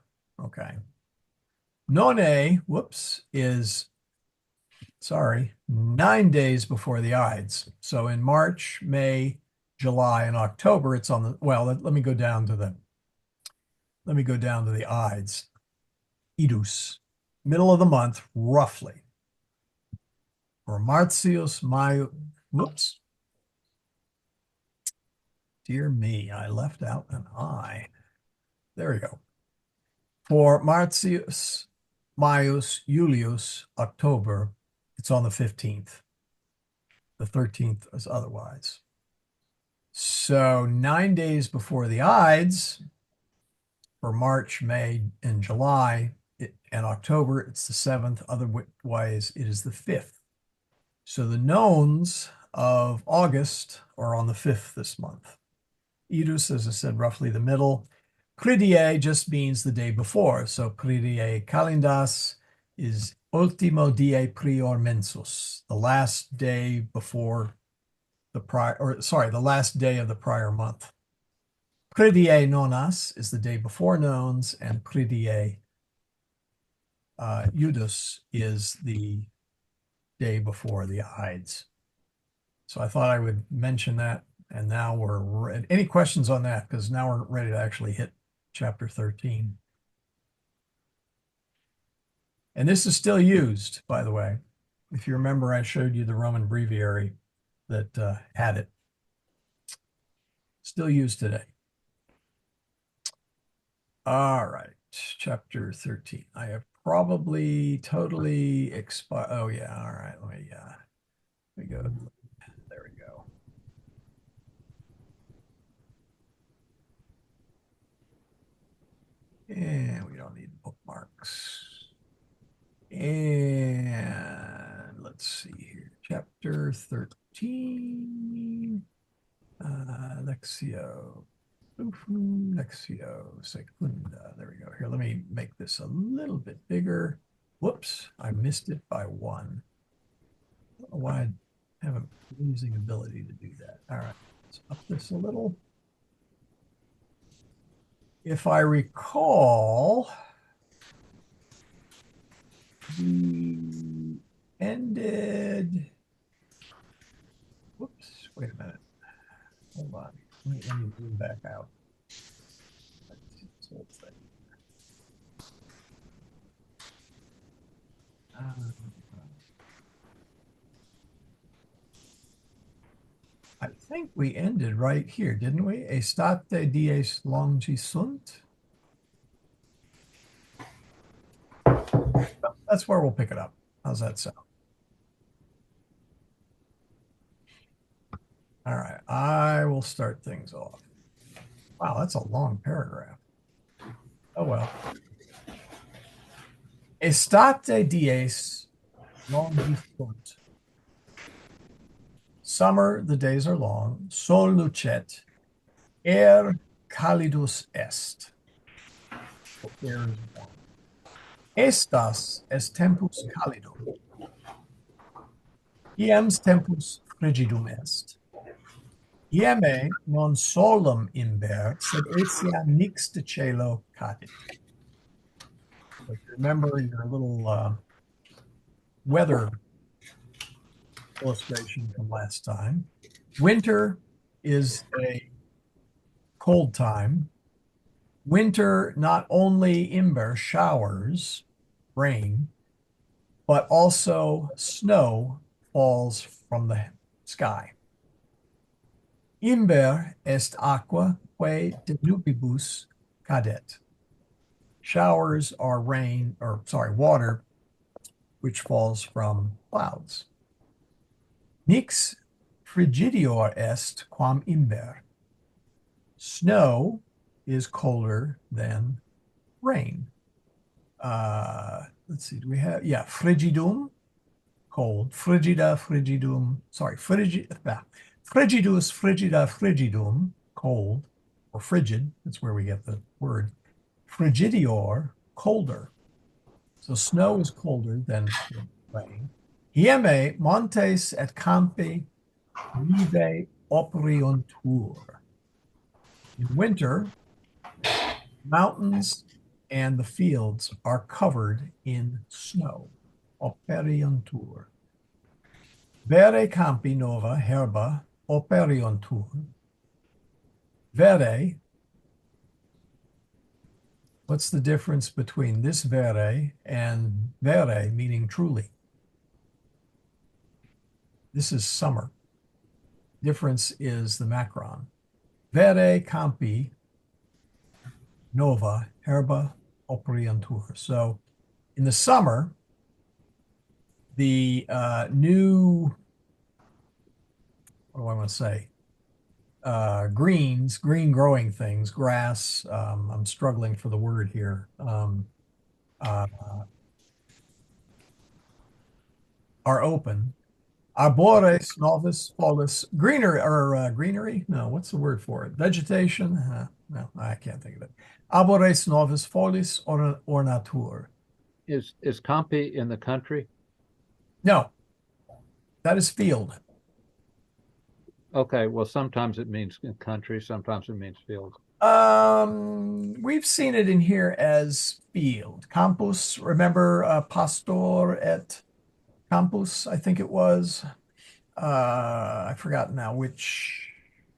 S1: Okay. None, whoops, is, sorry, 9 days before the Ides. So in March, May, July, and October, it's on the, well, let me go down to the Ides. Idus, middle of the month, roughly. For Martius, whoops. Dear me, I left out an I. There we go. For Martius, Maius, Julius, October, it's on the 15th. The 13th is otherwise. So 9 days before the Ides, for March, May, and July, and October, it's the 7th. Otherwise, it is the 5th. So the nones of August are on the 5th this month. Idus, as I said, roughly the middle. Pridie just means the day before. So Pridie calendas is ultimo die prior mensus, the last day before the the last day of the prior month. Pridie nonas is the day before nones, and Pridie Iudus is the day before the Ides. So I thought I would mention that. And now any questions on that? Because now we're ready to actually hit chapter 13. And this is still used, by the way. If you remember, I showed you the Roman breviary that had it. Still used today. All right, chapter 13. I have probably totally expired. Oh, yeah. All right, let me go. There we go. And we don't need bookmarks. And let's see here. Chapter 13. Lexio. Lexio Secunda. There we go. Here, let me make this a little bit bigger. Whoops, I missed it by one. I don't know why I have an losing ability to do that. All right, let's up this a little. If I recall, we ended. Whoops, wait a minute. Hold on. Let me zoom back out. Let's see this whole thing. I think we ended right here, didn't we? Estate dies longi sunt. That's where we'll pick it up. How's that sound? All right, I will start things off. Wow, that's a long paragraph. Oh well. Estate dies longi sunt. Summer, the days are long. Sol lucet, air calidus est. Air is warm. Estas est tempus calidum. Iems tempus frigidum est. Ieme non solum imber, sed etiam nix de cielo cadit. If you remember your little weather illustration from last time, winter is a cold time. Winter not only imber, showers, rain, but also snow falls from the sky. Imber est aqua quae de nubibus cadet. Showers are water which falls from clouds. Nix frigidior est quam imber. Snow is colder than rain. Let's see, do we have, frigidum, cold. Frigida, frigidum, sorry, frigidus, frigida, frigidum, cold, or frigid. That's where we get the word. Frigidior, colder. So snow is colder than rain. Hieme montes et campi nive opriuntur. In winter, mountains and the fields are covered in snow. Operiuntur. Vere campi nova herba operiuntur. Vere, what's the difference between this vere and vere, meaning truly? This is summer. Difference is the macron. Vere campi nova herba operiuntur. So in the summer, the new, what do I want to say? Green growing things, grass. I'm struggling for the word here. Are open. Arbores novus follis, greenery. No, what's the word for it? Vegetation. No, I can't think of it. Arbores novus follis ornatur.
S2: Is Campi in the country?
S1: No, that is field.
S2: Okay, well, sometimes it means country, sometimes it means field.
S1: We've seen it in here as field. Campus, remember pastor et campus, I think it was. I forgot now which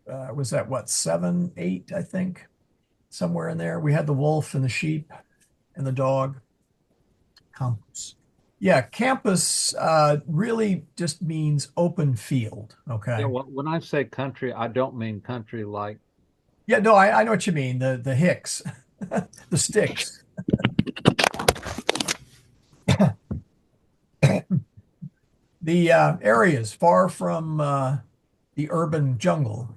S1: was that what, 7, 8, I think, somewhere in there. We had the wolf and the sheep and the dog. Campus. Yeah, campus really just means open field. Okay.
S2: Yeah, well, when I say country, I don't mean country like.
S1: Yeah, no, I know what you mean. The hicks, the sticks. The areas far from the urban jungle.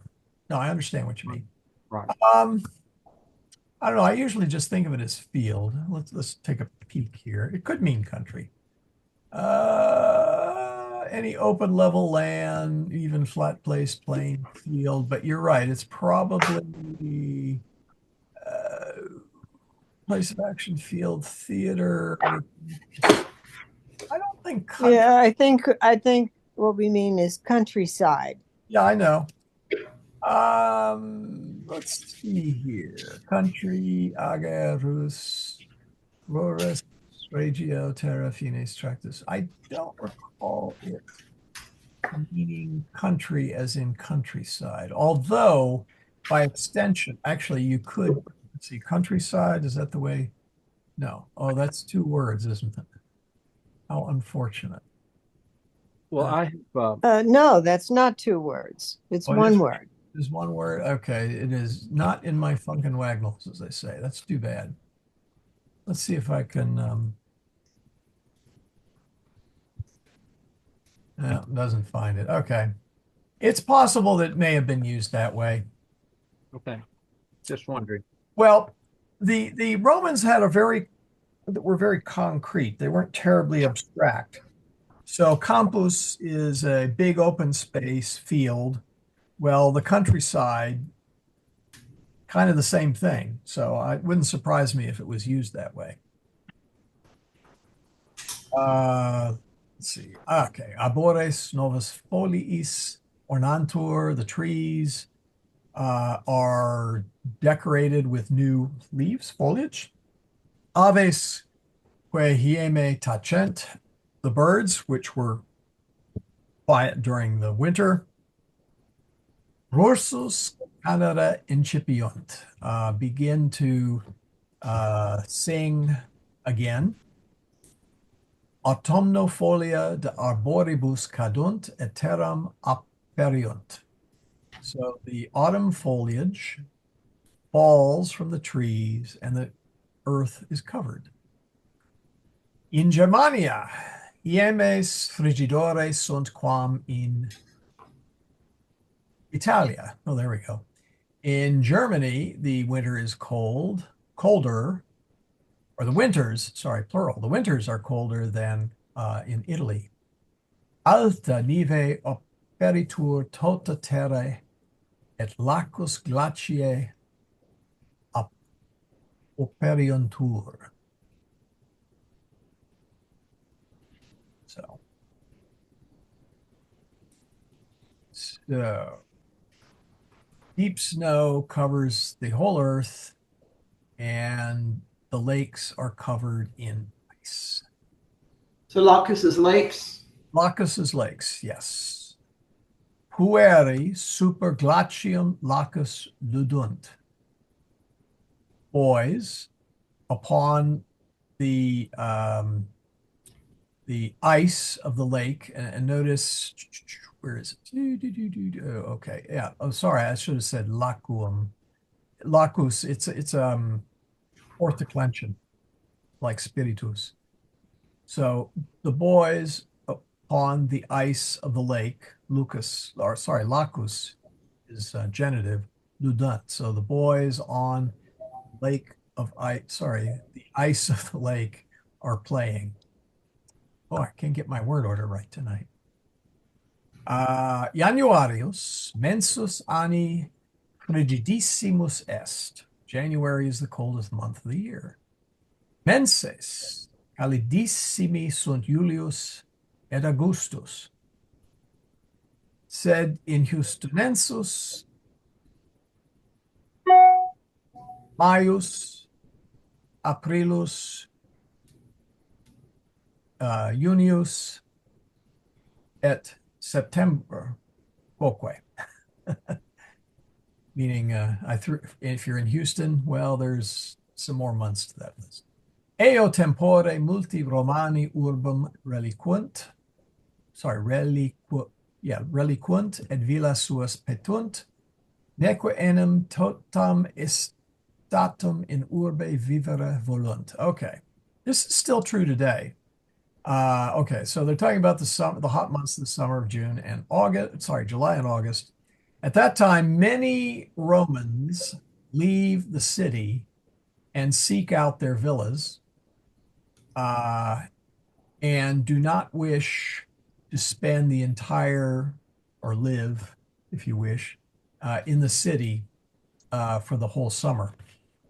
S1: No, I understand what you mean.
S2: Right.
S1: I don't know. I usually just think of it as field. Let's take a peek here. It could mean country. Any open level land, even flat place, plain field. But you're right. It's probably place of action, field, theater. I don't think country.
S4: Yeah, I think what we mean is countryside.
S1: Yeah, I know. Let's see here. Country, agerus, rurus, regio, terra, fines, tractus. I don't recall it meaning country as in countryside. Although, by extension, actually, you could, let's see, countryside, is that the way? No. Oh, that's 2 words, isn't it? How unfortunate.
S2: Well,
S4: No, that's not 2 words. It's
S1: Oh, it
S4: one
S1: is?
S4: word.
S1: There's 1 word. Okay, it is not in my funkin' wagnalls, as they say. That's too bad. Let's see if I can. No, doesn't find it. Okay, it's possible that it may have been used that way.
S2: okay, just wondering.
S1: Well, the Romans had were very concrete. They weren't terribly abstract. So campus is a big open space field. Well, the countryside, kind of the same thing. So it wouldn't surprise me if it was used that way. Let's see. Okay. Arbores novus foliis ornantur. The trees are decorated with new leaves, foliage. Aves que hieme tacent. The birds, which were quiet during the winter. Rursus canere incipiunt. Begin to sing again. Autumno folia de arboribus cadunt et terram aperiunt. So the autumn foliage falls from the trees and the earth is covered. In Germania, iemes frigidores sunt quam in Italia. Oh, there we go. In Germany, the winter is colder, or the winters, sorry, plural. The winters are colder than in Italy. alta nive operitur tota terrae et lacus glaciae operiuntur. So deep snow covers the whole earth, and the lakes are covered in ice.
S3: So Lacus is lakes.
S1: Lacus is lakes, yes. Pueri super glacium lacus ludunt. Boys upon the ice of the lake, and notice where is it? Oh, okay, yeah. Oh, sorry, I should have said lacuum. Lacus, it's fourth declension, like spiritus. So the boys upon the ice of the lake, Lucas, or sorry, lacus is genitive, ludunt. So the boys on lake of ice, sorry, the ice of the lake are playing. Oh, I can't get my word order right tonight. Januarius mensus anni frigidissimus est. January is the coldest month of the year. Menses calidissimi sunt Julius et Augustus. Sed in Houstonensus Maius Aprilus Junius et September quoque. Meaning, if you're in Houston, well, there's some more months to that list. Eo tempore multi Romani urbum reliquunt. Sorry, reliquunt et villa suas petunt. Neque enim totam statum in urbe vivere volunt. Okay, this is still true today. Okay, so they're talking about the hot months of the summer of June and August, sorry, July and August. At that time, many Romans leave the city and seek out their villas, and do not wish to spend the entire, or live, if you wish, in the city for the whole summer.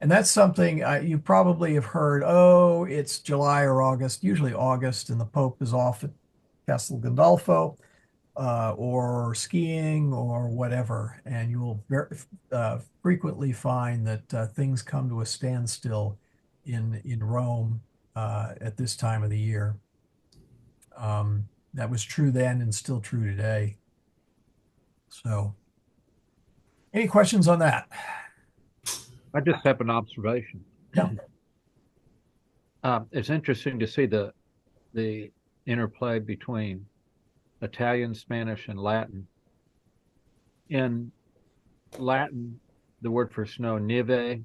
S1: And that's something you probably have heard. Oh, it's July or August, usually August, and the Pope is off at Castel Gandolfo or skiing or whatever. And you will frequently find that things come to a standstill in Rome at this time of the year. That was true then and still true today. So, any questions on that?
S2: I just have an observation.
S1: Yeah.
S2: It's interesting to see the interplay between Italian, Spanish, and Latin. In Latin, the word for snow, nieve,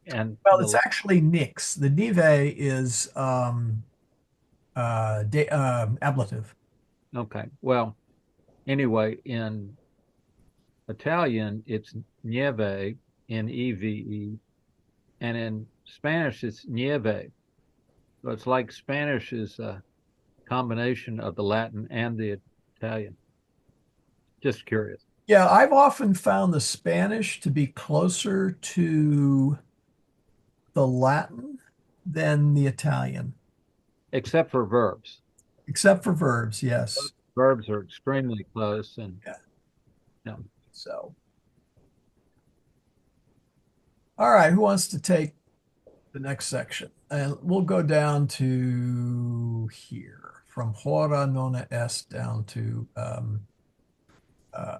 S2: and
S1: Well, it's actually nix. The nive is ablative.
S2: okay. Well, anyway, in Italian, it's nieve, Neve, and in Spanish, it's nieve. So it's like Spanish is a combination of the Latin and the Italian. Just curious.
S1: Yeah, I've often found the Spanish to be closer to the Latin than the Italian,
S2: Except for verbs.
S1: except for verbs, yes.
S2: Verbs are extremely close, and
S1: Yeah.
S2: yeah.
S1: So, all right, who wants to take the next section? And we'll go down to here, from hora nona est down to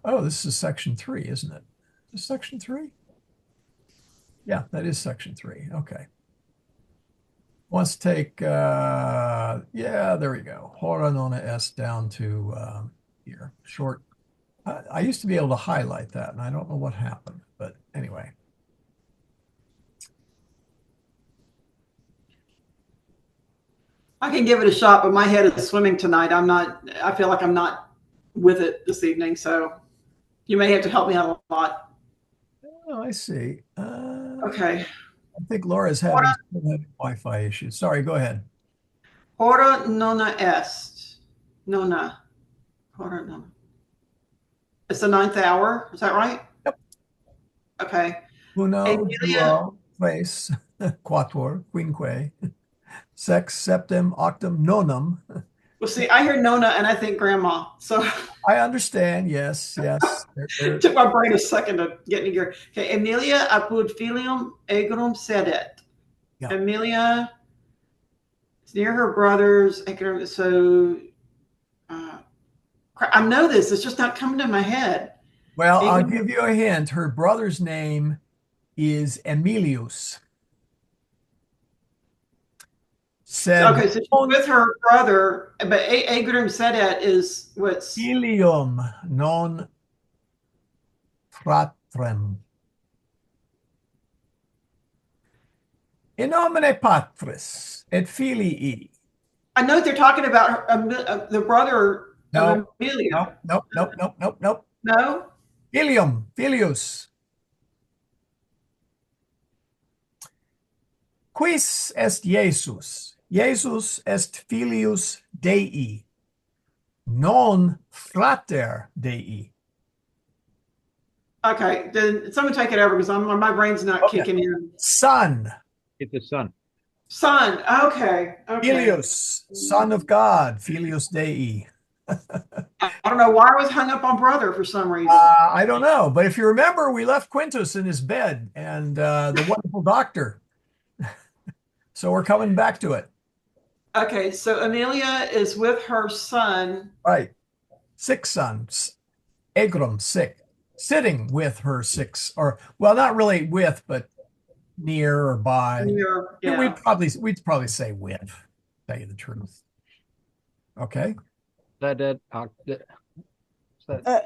S1: oh, this is section 3, isn't it? Is this section 3? Yeah, that is section 3. Okay. Wants to take yeah, there we go. Hora nona est down to here. Short. I used to be able to highlight that, and I don't know what happened, but anyway.
S3: I can give it a shot, but my head is swimming tonight. I feel like I'm not with it this evening. So you may have to help me out a lot.
S1: Oh, I see.
S3: Okay.
S1: I think Laura's having Wi-Fi issues. Sorry, go ahead.
S3: Hora nona est. Nona. Hora nona. It's the ninth hour. Is that right?
S1: Yep.
S3: Okay.
S1: Uno,
S3: Amelia.
S1: duo, tres, quatuor, quinque, sex, septem, octum, nonum.
S3: Well, see, I hear Nona and I think grandma. So
S1: I understand. Yes, yes.
S3: it took my brain a second to get in gear. Okay. Emilia apud filium egrum sedet.
S1: Yeah.
S3: Emilia is near her brothers. So I know this. It's just not coming to my head.
S1: Well, I'll
S3: Egrum.
S1: give you a hint. Her brother's name is Emilius. Said
S3: Okay, so she's with her brother, but Egrum sedet is what's.
S1: filium non fratrem. In nomine Patris et Filii.
S3: I know they're talking about her, the brother
S1: No,
S3: of Amelia.
S1: nope.
S3: No?
S1: Filium, filius. Quis est Jesus? Jesus est filius Dei, non frater Dei.
S3: Okay, then someone take it over because my brain's not
S1: Okay.
S3: kicking in.
S1: Son,
S2: Get the son.
S3: Son. Okay.
S1: filius, son of God, filius Dei.
S3: I don't know why I was hung up on brother for some reason.
S1: I don't know, but if you remember, we left Quintus in his bed and the wonderful doctor. So we're coming back to it.
S3: Okay, so Amelia is with her son.
S1: Right. Six sons. Egrum, sick. Sitting with her six, or well, not really with, but near or by.
S3: Yeah.
S1: We'd probably say with, tell you the truth. Okay.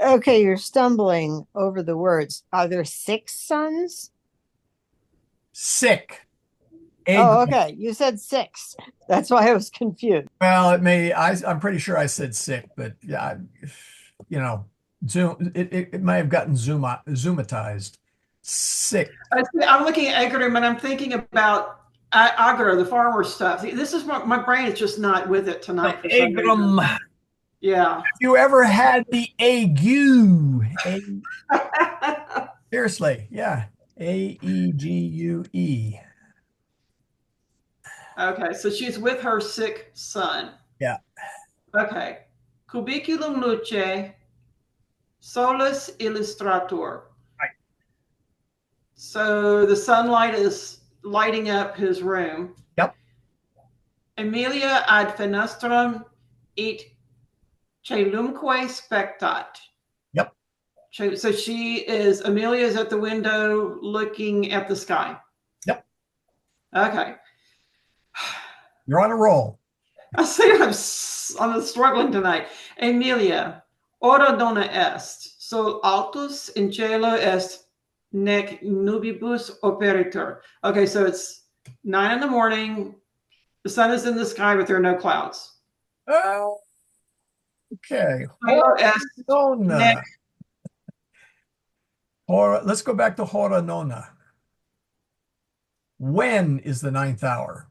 S4: Okay, you're stumbling over the words. Are there six sons?
S1: Sick.
S4: Oh, okay. You said six. That's why I was confused.
S1: Well, I'm pretty sure I said sick, but yeah, you know, it may have gotten zoomatized. Sick.
S3: I'm looking at Egrum and I'm thinking about Agro, the farmer stuff. This is my brain is just not with it tonight for some reason.
S1: Egrum.
S3: Yeah.
S1: Have you ever had the ague? Seriously, yeah. Aegue.
S3: Okay, so she's with her sick son.
S1: Yeah.
S3: Okay. Cubiculum luce, solus illustrator.
S1: Right.
S3: So the sunlight is lighting up his room.
S1: Yep.
S3: Emilia ad fenestram et celumque spectat.
S1: Yep.
S3: So Amelia is at the window looking at the sky.
S1: Yep.
S3: Okay.
S1: You're on a roll.
S3: I say I'm struggling tonight. Emilia, ora dona est, sol altus in cielo est, nec nubibus operitur. Okay, so it's 9 in the morning. The sun is in the sky, but there are no clouds.
S1: Oh, okay.
S3: Hora est nec.
S1: Let's go back to hora nona. When is the ninth hour?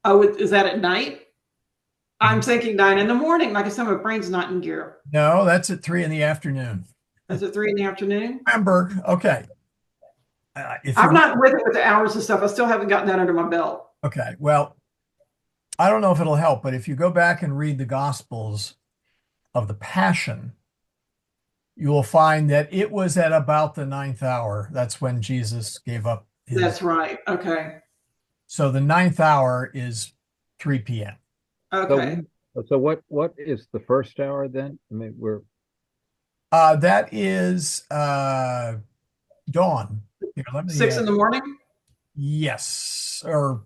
S3: Oh, is that at night? I'm thinking 9 in the morning. Like I said, my brain's not in gear.
S1: No, that's at 3 in the afternoon.
S3: Is it 3 in the afternoon?
S1: Remember, okay.
S3: I'm not with it with the hours and stuff. I still haven't gotten that under my belt.
S1: Okay, well, I don't know if it'll help, but if you go back and read the Gospels of the Passion, you will find that it was at about the ninth hour. That's when Jesus gave up his.
S3: That's right. Okay.
S1: So the ninth hour is 3 p.m.
S3: Okay.
S2: So what is the first hour then? I mean,
S1: That is dawn. Here,
S3: 6 in the morning?
S1: Yes, or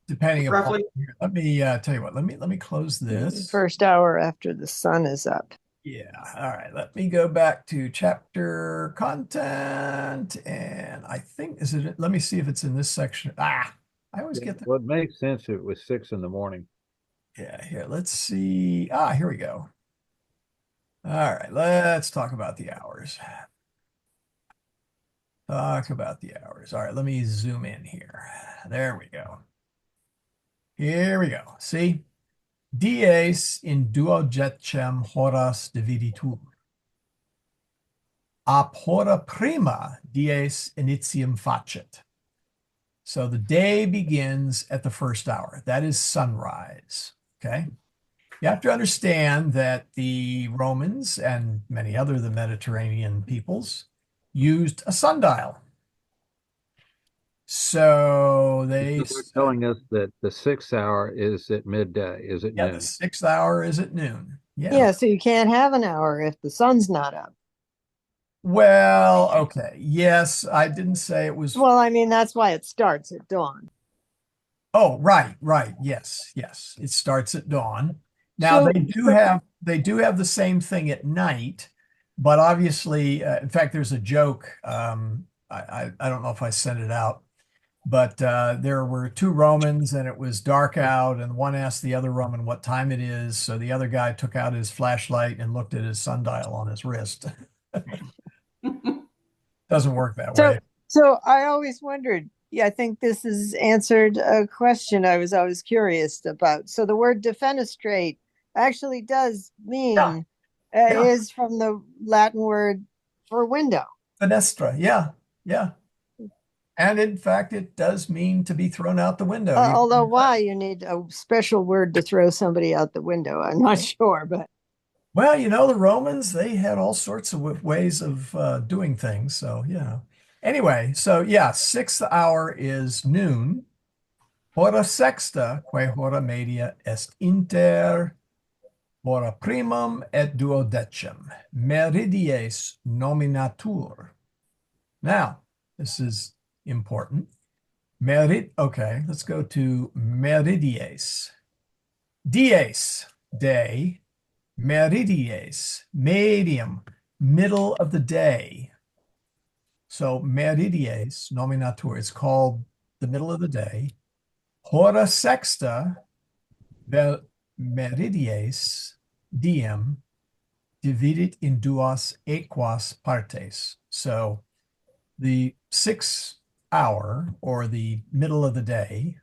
S1: depending
S3: roughly.
S1: Let me tell you what. Let me close this.
S4: First hour after the sun is up.
S1: Yeah. All right. Let me go back to chapter content, and I think let me see if it's in this section. I always get that.
S2: Well, it makes sense if it was 6 in the morning.
S1: Yeah. Here, let's see. Here we go. All right. Let's talk about the hours. Talk about the hours. All right, let me zoom in here. There we go. Here we go. See? Dies in duodecem horas dividitur. Ab hora prima dies initium facit. So the day begins at the first hour. That is sunrise. Okay. You have to understand that the Romans and many other the Mediterranean peoples used a sundial. So they
S2: They're telling us that the 6th hour is at midday, is at
S1: yeah, the
S2: noon.
S1: 6th hour is at noon. Yeah.
S4: Yeah, so you can't have an hour if the sun's not up.
S1: Well, okay. Yes, I didn't say it was.
S4: Well, I mean, that's why it starts at dawn.
S1: Oh, right, right. Yes, yes. It starts at dawn. Now
S4: So,
S1: they do have the same thing at night, but obviously, in fact, there's a joke. I don't know if I sent it out, but there were two Romans and it was dark out, and one asked the other Roman what time it is. So the other guy took out his flashlight and looked at his sundial on his wrist. Doesn't work that
S4: so,
S1: way.
S4: so I always wondered. Yeah, I think this has answered a question I was always curious about. So the word defenestrate actually does
S1: Yeah,
S4: mean
S1: yeah.
S4: is from the Latin word for window.
S1: Fenestra. Yeah, yeah. And in fact, it does mean to be thrown out the window.
S4: Although why you need a special word to throw somebody out the window, I'm not sure, but
S1: Well, the Romans, they had all sorts of ways of doing things. So, Anyway, so yeah, 6th hour is noon. Hora sexta, quae hora media est inter hora primum et duodecem. Meridies nominatur. Now, this is important. Okay, let's go to meridies. Dies, day. Meridies, medium, middle of the day. So meridies nominatur is called the middle of the day. Hora sexta, meridies diem dividit in duas equas partes. So the 6th hour, or the middle of the day,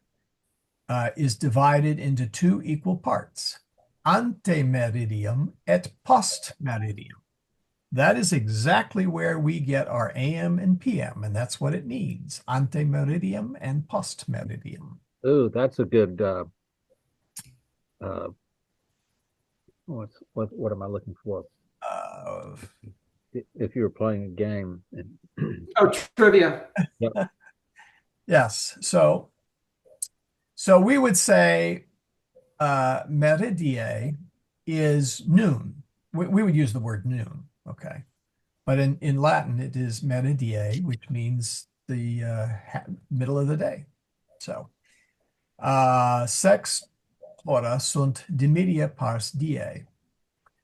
S1: is divided into two equal parts, ante meridium et post meridium. That is exactly where we get our AM and PM, and that's what it means, ante meridium and post meridium.
S2: Oh, that's a good uh what am I looking for?
S1: Uh,
S2: If you were playing a game and
S3: Oh, trivia.
S2: yep.
S1: yes, so we would say meridie is noon. We would use the word noon, okay? But in Latin, it is meridie, which means the middle of the day. So, sex hora sunt dimidia pars die.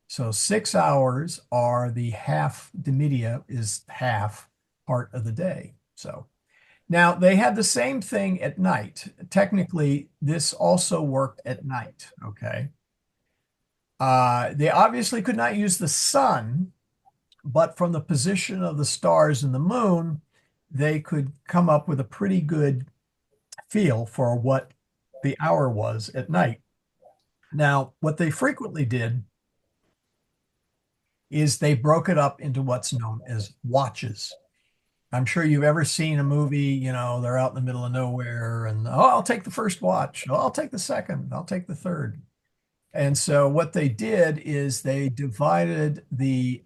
S1: So 6 hours are the half, dimidia is half part of the day. So now they had the same thing at night. Technically, this also worked at night, okay? They obviously could not use the sun, but from the position of the stars and the moon, they could come up with a pretty good feel for what the hour was at night. Now, what they frequently did is they broke it up into what's known as watches. I'm sure you've ever seen a movie, they're out in the middle of nowhere and, oh, I'll take the first watch. Oh, I'll take the second. I'll take the third. And so what they did is they divided the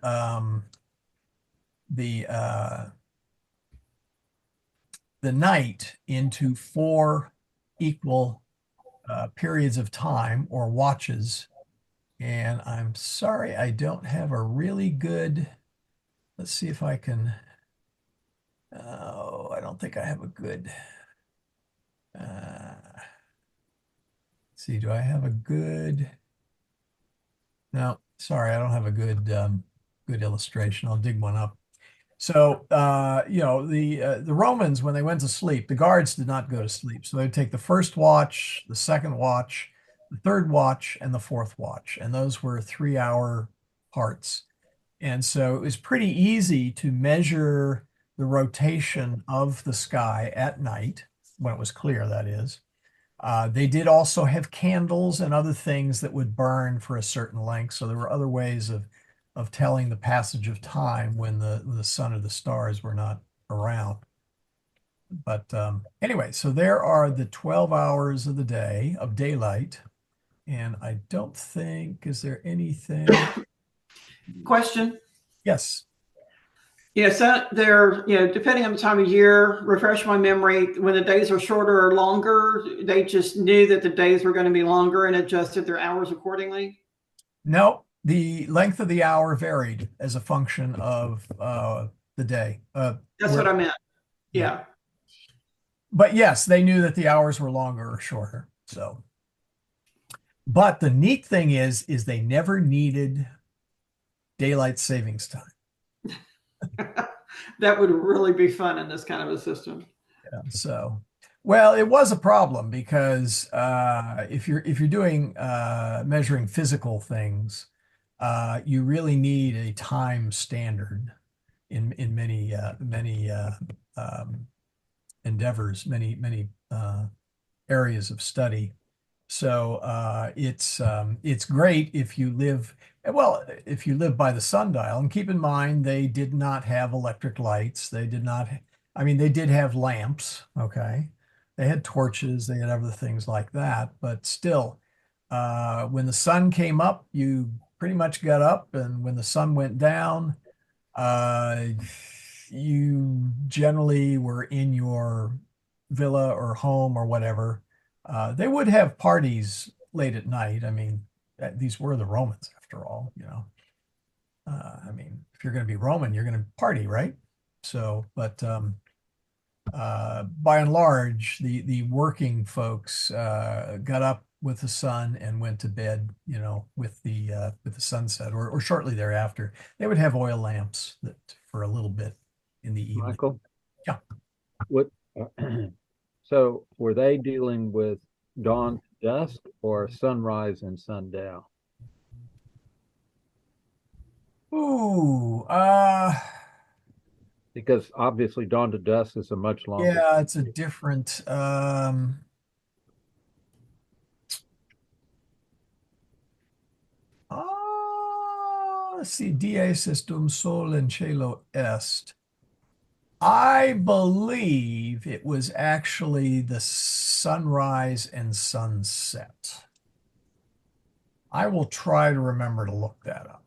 S1: night into four equal periods of time, or watches. And I'm sorry, I don't have a really good, let's see if I can, oh, I don't think I have a good, see, do I have a good, no, sorry, I don't have a good illustration. I'll dig one up. So, the Romans, when they went to sleep, the guards did not go to sleep. So they'd take the first watch, the second watch, the third watch, and the fourth watch. And those were 3-hour parts. And so it was pretty easy to measure the rotation of the sky at night, when it was clear, that is. They did also have candles and other things that would burn for a certain length. So there were other ways of telling the passage of time when the sun or the stars were not around. But anyway, so there are the 12 hours of the day of daylight. And I don't think, is there anything?
S3: Question.
S1: Yes.
S3: Yes, they're, depending on the time of year, refresh my memory, when the days are shorter or longer, they just knew that the days were going to be longer and adjusted their hours accordingly.
S1: No, the length of the hour varied as a function of the day.
S3: That's what I meant.
S1: Yeah.
S3: Yeah.
S1: But yes, they knew that the hours were longer or shorter. So, but the neat thing is they never needed daylight savings time.
S3: That would really be fun in this kind of a system.
S1: Yeah, so, well, it was a problem because if you're doing measuring physical things, you really need a time standard in many endeavors, many areas of study. So it's great if you live if you live by the sundial. And keep in mind, they did not have electric lights. They did not. I mean, they did have lamps. Okay, they had torches. They had other things like that. But still, when the sun came up, you pretty much got up, and when the sun went down, uh, you generally were in your villa or home or whatever. They would have parties late at night. I mean, these were the Romans after all, you know. I mean, if you're going to be Roman, you're going to party, right? So, but by and large, the working folks got up with the sun and went to bed, you know, with the sunset or shortly thereafter. They would have oil lamps that for a little bit in the evening.
S2: Michael?
S1: Yeah.
S2: What, so were they dealing with dawn to dusk or sunrise and sundown?
S1: Ooh,
S2: Because obviously dawn to dusk is a much longer.
S1: yeah, it's a different let's see, die system sol en cielo est. I believe it was actually the sunrise and sunset. I will try to remember to look that up.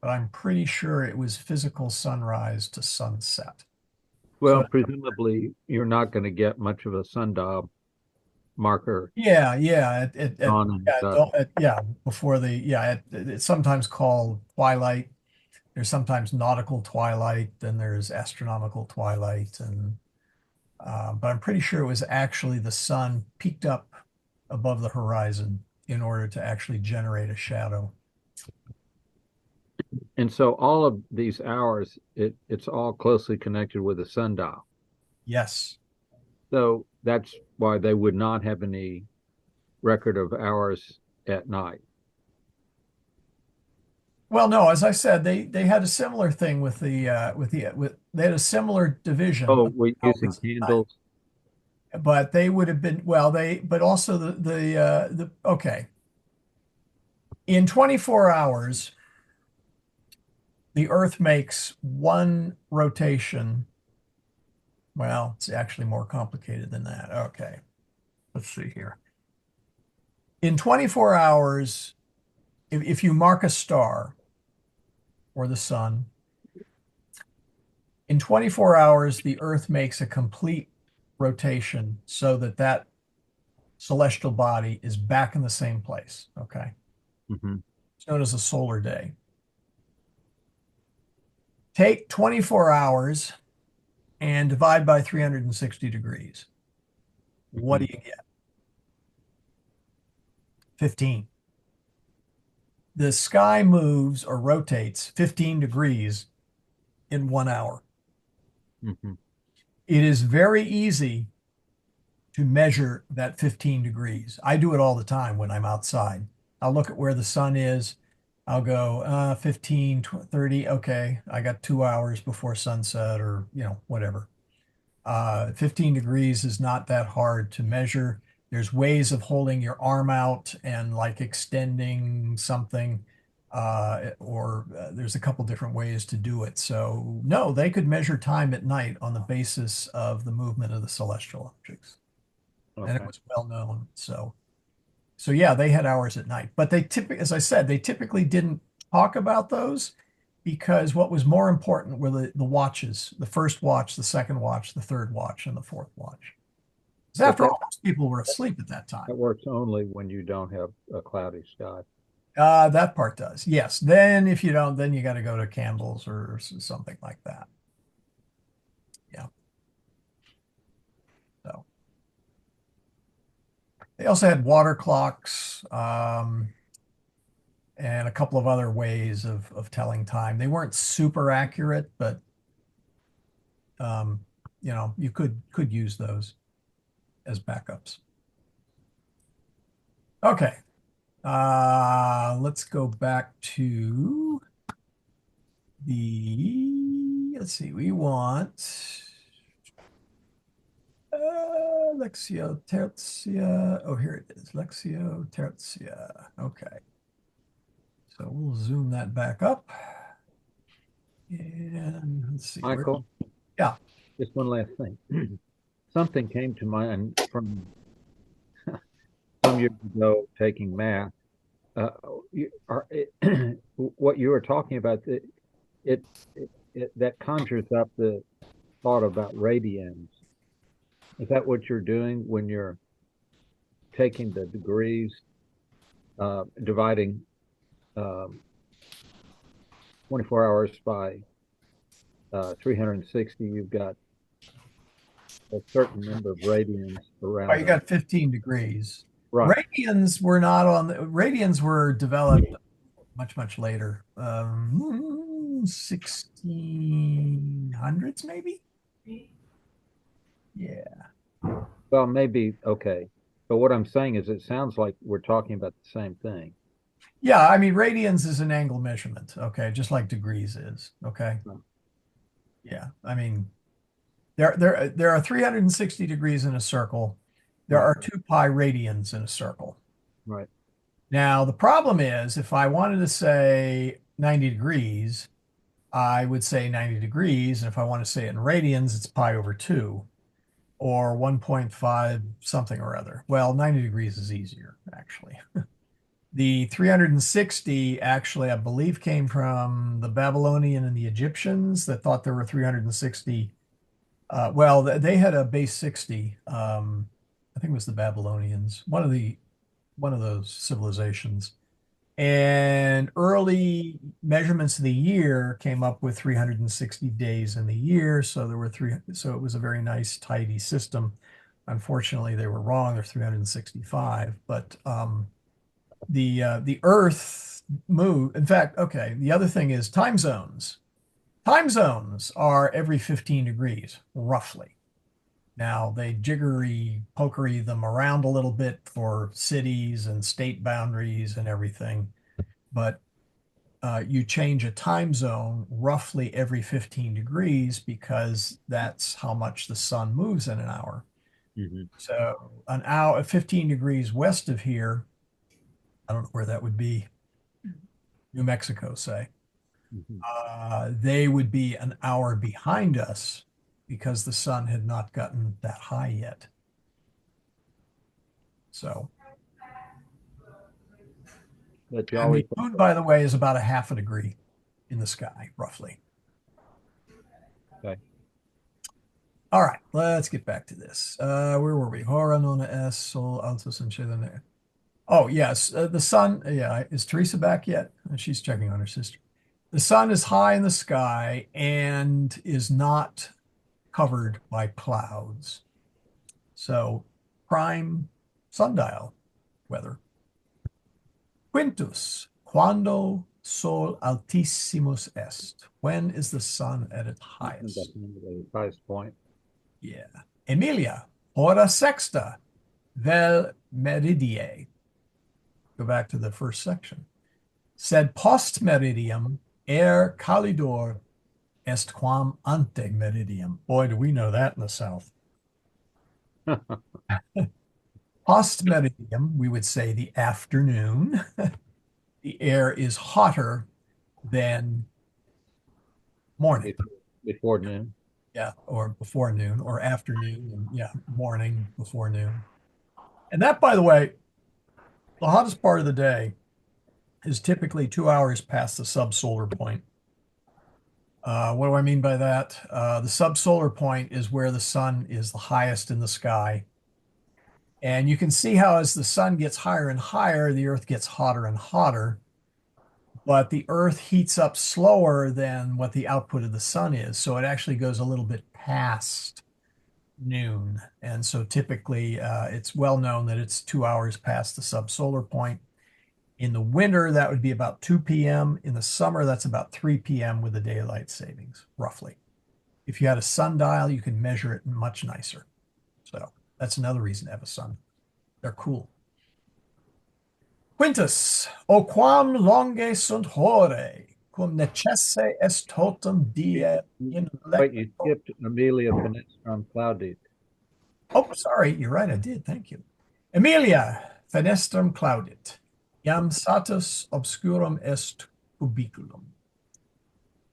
S1: But I'm pretty sure it was physical sunrise to sunset.
S2: Well,
S1: So,
S2: presumably you're not going to get much of a sundial marker
S1: yeah,
S2: dawn and dusk.
S1: yeah, before the, yeah, it's sometimes called twilight. There's sometimes nautical twilight, then there's astronomical twilight, and but I'm pretty sure it was actually the sun peaked up above the horizon in order to actually generate a shadow.
S2: And so all of these hours, it's all closely connected with the sundial.
S1: Yes.
S2: So that's why they would not have any record of hours at night.
S1: Well, no, as I said, they had a similar thing with they had a similar division
S2: Oh,
S1: of
S2: we're using
S1: hours at night.
S2: candles.
S1: But they would have been, well, but also okay. In 24 hours, the Earth makes one rotation. Well, it's actually more complicated than that. Okay, let's see here. In 24 hours, if you mark a star or the sun, in 24 hours, the Earth makes a complete rotation so that that celestial body is back in the same place. Okay.
S2: Mm-hmm.
S1: It's known as a solar day. Take 24 hours and divide by 360 degrees. What do you get? 15. The sky moves or rotates 15 degrees in 1 hour.
S2: Mm-hmm.
S1: It is very easy to measure that 15 degrees. I do it all the time when I'm outside. I'll look at where the sun is I'll go 15, 30. Okay, I got 2 hours before sunset or, whatever. 15 degrees is not that hard to measure. There's ways of holding your arm out and like extending something, or there's a couple different ways to do it. So no, they could measure time at night on the basis of the movement of the celestial objects. And it
S2: Okay.
S1: was well known. So yeah, they had hours at night, but as I said, they typically didn't talk about those because what was more important were the watches, the first watch, the second watch, the third watch, and the fourth watch. Because
S2: But
S1: after all, most people were asleep at that time.
S2: that works only when you don't have a cloudy sky.
S1: That part does. Yes. Then if you don't, then you got to go to candles or something like that. Yeah. So they also had water clocks, and a couple of other ways of telling time. They weren't super accurate, but you could use those as backups. Okay. Let's go back to let's see, we want Lexio Tertia. Oh, here it is. Lexio Tertia. Okay. So we'll zoom that back up. And let's see.
S2: Michael?
S1: Yeah.
S2: Just one last thing. Something came to mind from some years ago taking math. Uh, what you were talking about, that conjures up the thought about radians. Is that what you're doing when you're taking the degrees, dividing 24 hours by 360? You've got a certain number of radians around.
S1: Oh, you got 15 degrees.
S2: Right.
S1: Radians were developed much, much later. 1600s, maybe? Yeah.
S2: Well, maybe, okay. But what I'm saying is it sounds like we're talking about the same thing.
S1: Yeah, I mean, radians is an angle measurement, okay, just like degrees is, okay?
S2: Oh.
S1: Yeah, I mean, there are 360 degrees in a circle. There
S2: Right.
S1: are 2 pi radians in a circle.
S2: Right.
S1: Now, the problem is if I wanted to say 90 degrees, I would say 90 degrees. And if I want to say it in radians, it's pi over 2 or 1.5 something or other. Well, 90 degrees is easier, actually. The 360 actually, I believe, came from the Babylonian and the Egyptians that thought there were 360. Well, they had a base 60. I think it was the Babylonians, one of those civilizations. And early measurements of the year came up with 360 days in the year. So so it was a very nice, tidy system. Unfortunately, they were wrong. They're 365. But the Earth moved. In fact, okay, the other thing is time zones. Time zones are every 15 degrees, roughly. Now they jiggery pokery them around a little bit for cities and state boundaries and everything, but you change a time zone roughly every 15 degrees because that's how much the sun moves in an hour.
S2: Mm-hmm.
S1: So an hour, 15 degrees west of here, I don't know where that would be, New Mexico, say.
S2: Mm-hmm.
S1: They would be an hour behind us because the sun had not gotten that high yet. So,
S2: But you
S1: and
S2: always
S1: the moon, by the way, is about a half a degree in the sky, roughly.
S2: okay.
S1: All right, let's get back to this. Where were we? Hora nona es sol altos and scelene. Oh, yes, the sun. Yeah, is Teresa back yet? She's checking on her sister. The sun is high in the sky and is not covered by clouds. So, prime sundial weather. Quintus, cuando sol altissimus est? When is the sun at its highest?
S2: That's the highest point.
S1: Yeah. Emilia, hora sexta, vel meridie. Go back to the first section. sed post meridium calidor est quam ante meridium. Boy, do we know that in the South. Post meridium, we would say the afternoon. The air is hotter than morning.
S2: Before noon.
S1: Yeah, or before noon or afternoon, and yeah, morning before noon. And that, by the way, the hottest part of the day is typically 2 hours past the subsolar point. What do I mean by that? The subsolar point is where the sun is the highest in the sky. And you can see how as the sun gets higher and higher, the earth gets hotter and hotter. But the earth heats up slower than what the output of the sun is. So it actually goes a little bit past noon. And so typically it's well known that it's 2 hours past the subsolar point. In the winter, that would be about 2 p.m. In the summer, that's about 3 p.m. with the daylight savings, roughly. If you had a sundial, you can measure it much nicer. So that's another reason to have a sun. They're cool. Quintus, o quam longe sunt hore, cum necesse est totum die in
S2: Wait, you skipped Amelia Fenestrum Claudit.
S1: Oh, sorry, you're right, I did. Thank you. Emilia, fenestrum claudit, iam satus obscurum est cubiculum.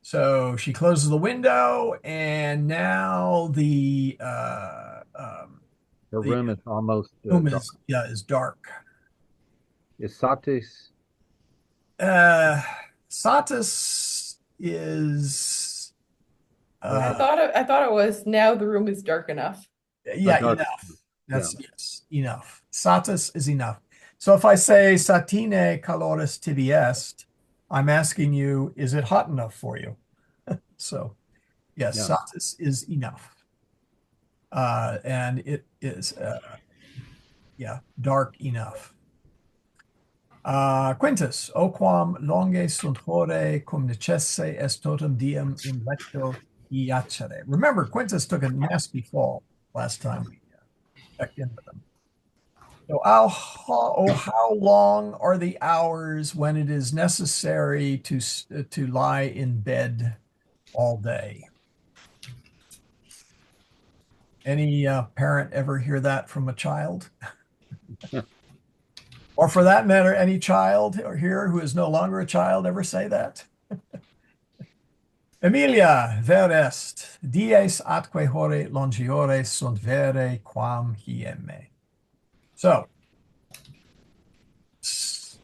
S1: So she closes the window, and now the
S2: Her room is almost
S1: room
S2: dark.
S1: is dark.
S2: Is Satis
S1: Satis is
S5: I thought it was now the room is dark enough.
S1: yeah,
S2: dark?
S1: enough. That's
S2: Yeah.
S1: yes, enough. Satis is enough. So if I say satine caloris tibi est, I'm asking you, is it hot enough for you? So yes,
S2: Yeah.
S1: satis is enough. And it is yeah, dark enough. Quintus, o quam longe sunt hore cum necesse est totum diem in lecto iacere. Remember, Quintus took a nasty fall last time we checked in with him. So how long are the hours when it is necessary to lie in bed all day? Any parent ever hear that from a child? Or for that matter, any child here who is no longer a child ever say that? Emilia, ver est, dies atque hore longiore sunt vere quam hieme. So,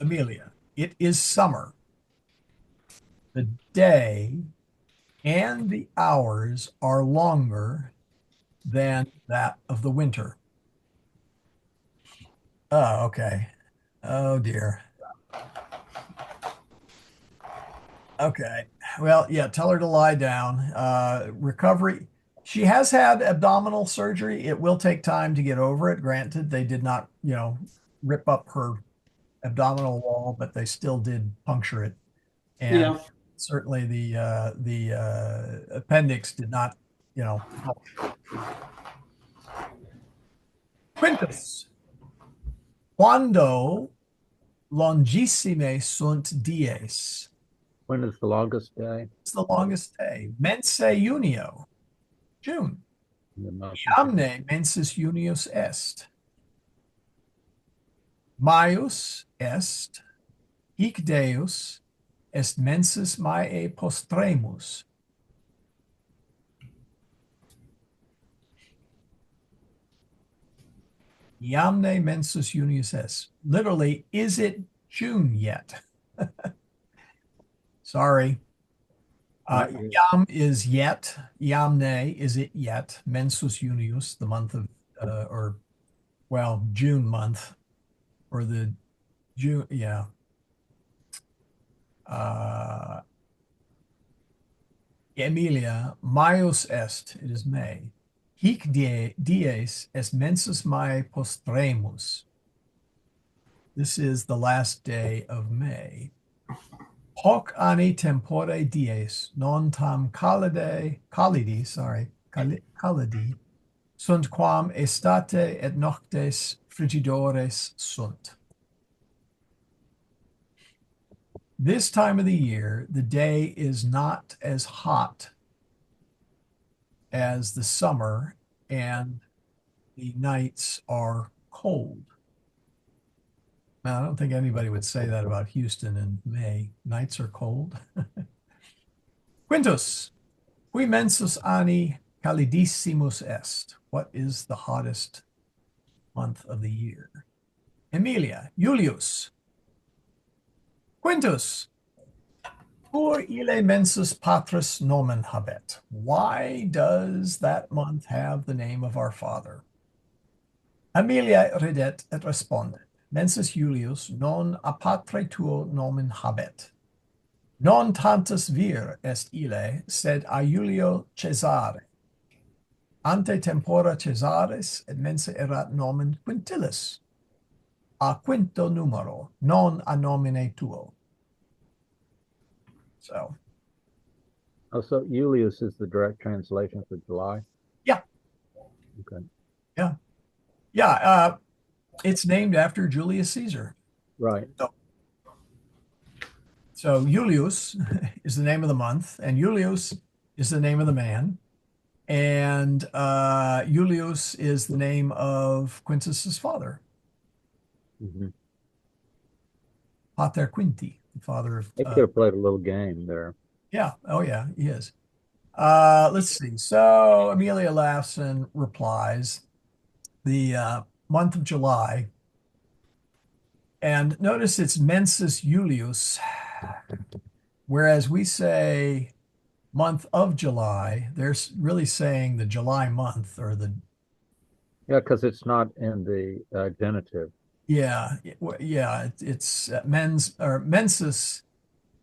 S1: Amelia, it is summer. The day and the hours are longer than that of the winter. Oh, okay. Oh, dear. Okay. Well, yeah, tell her to lie down. Recovery. She has had abdominal surgery. It will take time to get over it. Granted, they did not, rip up her abdominal wall, but they still did puncture it. And
S3: Yeah.
S1: certainly the appendix did not, help. Quintus, quando longissime sunt dies?
S2: When is the longest day?
S1: It's the longest day. Mense junio, June.
S2: The most
S1: Iamne mensis junius est. Maius est, hic Deus est mensis Maiae postremus. Iamne mensis junius est. Literally, is it June yet? Sorry. Iam is yet. Iamne is it yet. Mensus junius, the month of, June month, or the June, yeah. Emilia, Maius est, it is May. Hic dies est mensis Mai postremus. This is the last day of May. Hoc anni tempore dies non tam calidi, sunt quam estate et noctes frigidores sunt. this time of the year, the day is not as hot as the summer, and the nights are cold. Now, I don't think anybody would say that about Houston in May. Nights are cold. Quintus, qui mensus anni calidissimus est? What is the hottest month of the year? Emilia, Julius. Quintus, cur ille mensus patris nomen habet? Why does that month have the name of our father? Amelia ridet et respondet. Mensis Julius non a patre tuo nomen habet. Non tantus vir est ille, sed a Julio Caesare. Ante tempora Caesaris et mensa erat nomen Quintilis. A quinto numero, non a nomine tuo. So.
S2: Oh, so Julius is the direct translation for July?
S1: Yeah.
S2: Okay.
S1: Yeah. Yeah. It's named after Julius Caesar.
S2: Right.
S1: So Julius is the name of the month, and Julius is the name of the man. And Julius is the name of Quintus's father.
S2: Mm-hmm.
S1: Pater Quinti, the father of.
S2: They could have played a little game there.
S1: Yeah. Oh, yeah, he is. Let's see. So Amelia laughs and replies, the month of July. And notice it's Mensis Julius, whereas we say month of July, they're really saying the July month or the.
S2: Yeah, because it's not in the genitive.
S1: Yeah, it's mens or mensis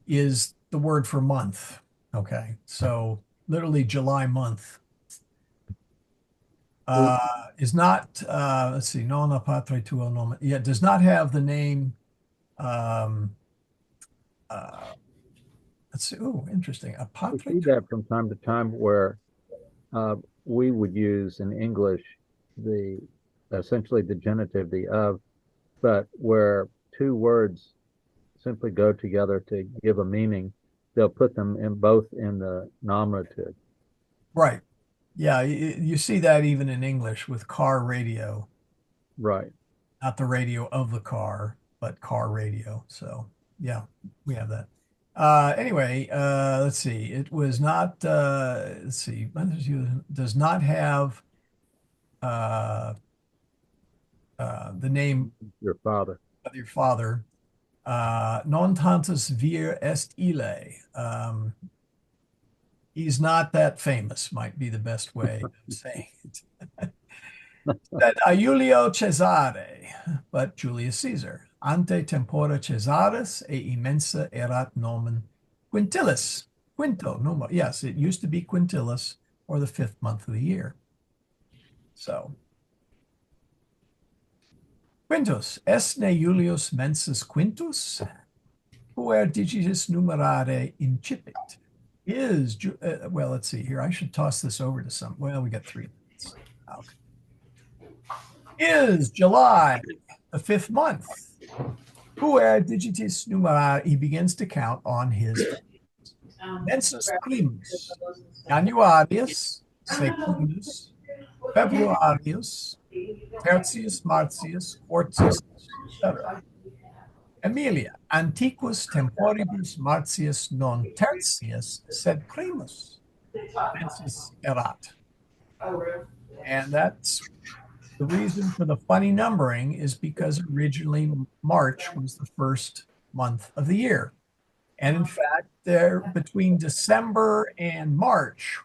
S1: is the word for month. Okay, so literally July month is not. Let's see, non a patre tuo nomen. Yeah, does not have the name. Let's see. Oh, interesting. A
S2: We
S1: patre.
S2: see that from time to time where we would use in English essentially the genitive, the of, but where two words simply go together to give a meaning, they'll put them in both in the nominative.
S1: Right. Yeah, you see that even in English with car radio.
S2: Right.
S1: Not the radio of the car, but car radio. So yeah, we have that. Anyway, let's see. It was not, let's see, does not have the name
S2: Your father.
S1: of your father. Non tantus vir est ille. He's not that famous, might be the best way of saying it. That Julio Cesare, but Julius Caesar. Ante tempora Caesaris e immensa erat nomen Quintilis. Quinto numero. Yes, it used to be Quintilis, or the 5th month of the year. So, Quintus, est ne Julius mensis Quintus? Puer digitis numerare incipit. Well, let's see here. I should toss this over to some. Well, we got 3 minutes. Okay. Is July the 5th month? Puer digitis numerare. He begins to count on his mensus primus, Januarius, secundus, Februarius, tertius, martius, quartius, etc. Emilia, antiquus temporibus martius non tertius, sed primus mensis erat. And that's the reason for the funny numbering is because originally March was the 1st month of the year. And in fact, there between December and March,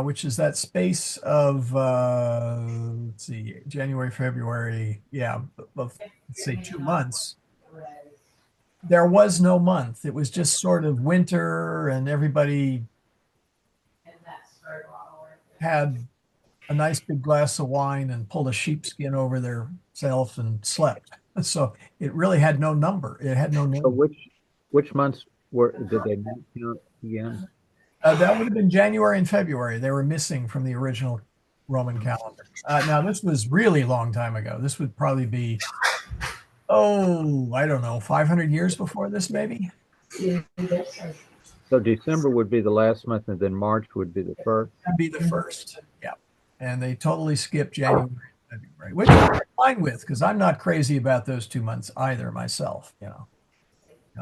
S1: which is that space of, let's see, January, February, let's say 2 months, there was no month. It was just sort of winter, and everybody had a nice big glass of wine and pulled a sheepskin over their self and slept. So it really had no number. It had no name.
S2: So which months did they count again?
S1: That would have been January and February. They were missing from the original Roman calendar. Now, this was really a long time ago. This would probably be, I don't know, 500 years before this, maybe?
S2: So December would be the last month, and then March would be the first.
S1: That'd be the first. Yeah. And they totally skip January and February, which I'm fine with because I'm not crazy about those 2 months either myself,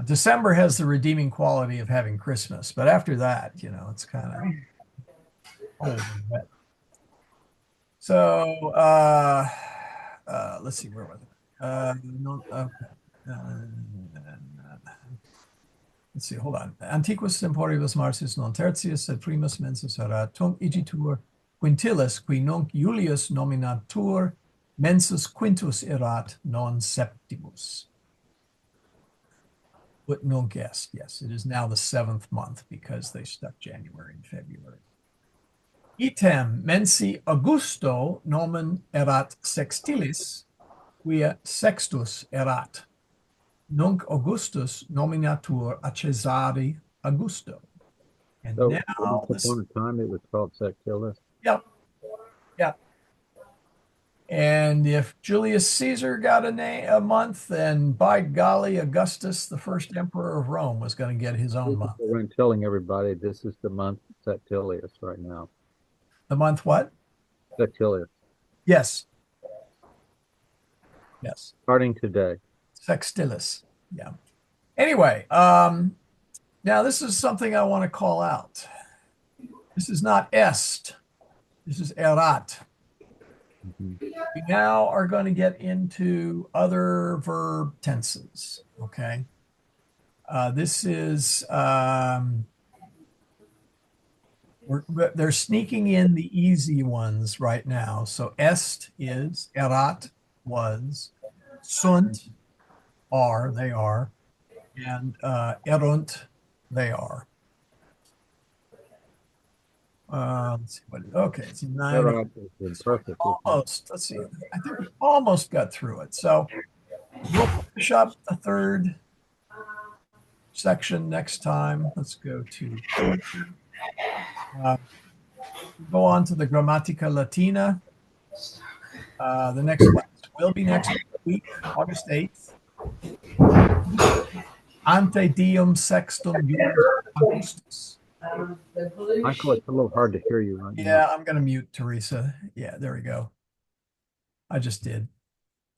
S1: December has the redeeming quality of having Christmas, but after that, it's kind of old and wet. So let's see, where was it? No, okay. Let's see, hold on. Antiquus temporibus Marcis non tertius et primus mensis erat tunc igitur quintilis qui nunc Julius nominatur mensis quintus erat non septimus. What nunc est, yes, it is now the 7th month because they stuck January and February. Item mensi Augusto nomen erat sextilis, quia sextus erat. Nunc Augustus nominatur a Caesari Augusto. And
S2: So
S1: now,
S2: once upon a time, it was called Sextilis.
S1: yep. And if Julius Caesar got a month, then by golly, Augustus, the first emperor of Rome, was going to get his own month.
S2: We're telling everybody this is the month Sextilius right now.
S1: The month what?
S2: Sextilius.
S1: Yes.
S2: Starting today.
S1: Sextilis. Yeah. Anyway, now this is something I want to call out. This is not est. This is erat. We now are going to get into other verb tenses. Okay. This is they're sneaking in the easy ones right now. So est is, erat was, sunt are, they are, and erunt, they are. Let's see okay, it's 9.
S2: Perfect.
S1: Almost, let's see. I think we almost got through it. So we'll finish up the 3rd section next time. Let's go to go on to the Grammatica Latina. The next class will be next week, August 8th. Ante diem sextum Julius Augustus.
S2: Michael, it's a little hard to hear you right now.
S1: Yeah, I'm going to mute Teresa. Yeah, there we go. I just did.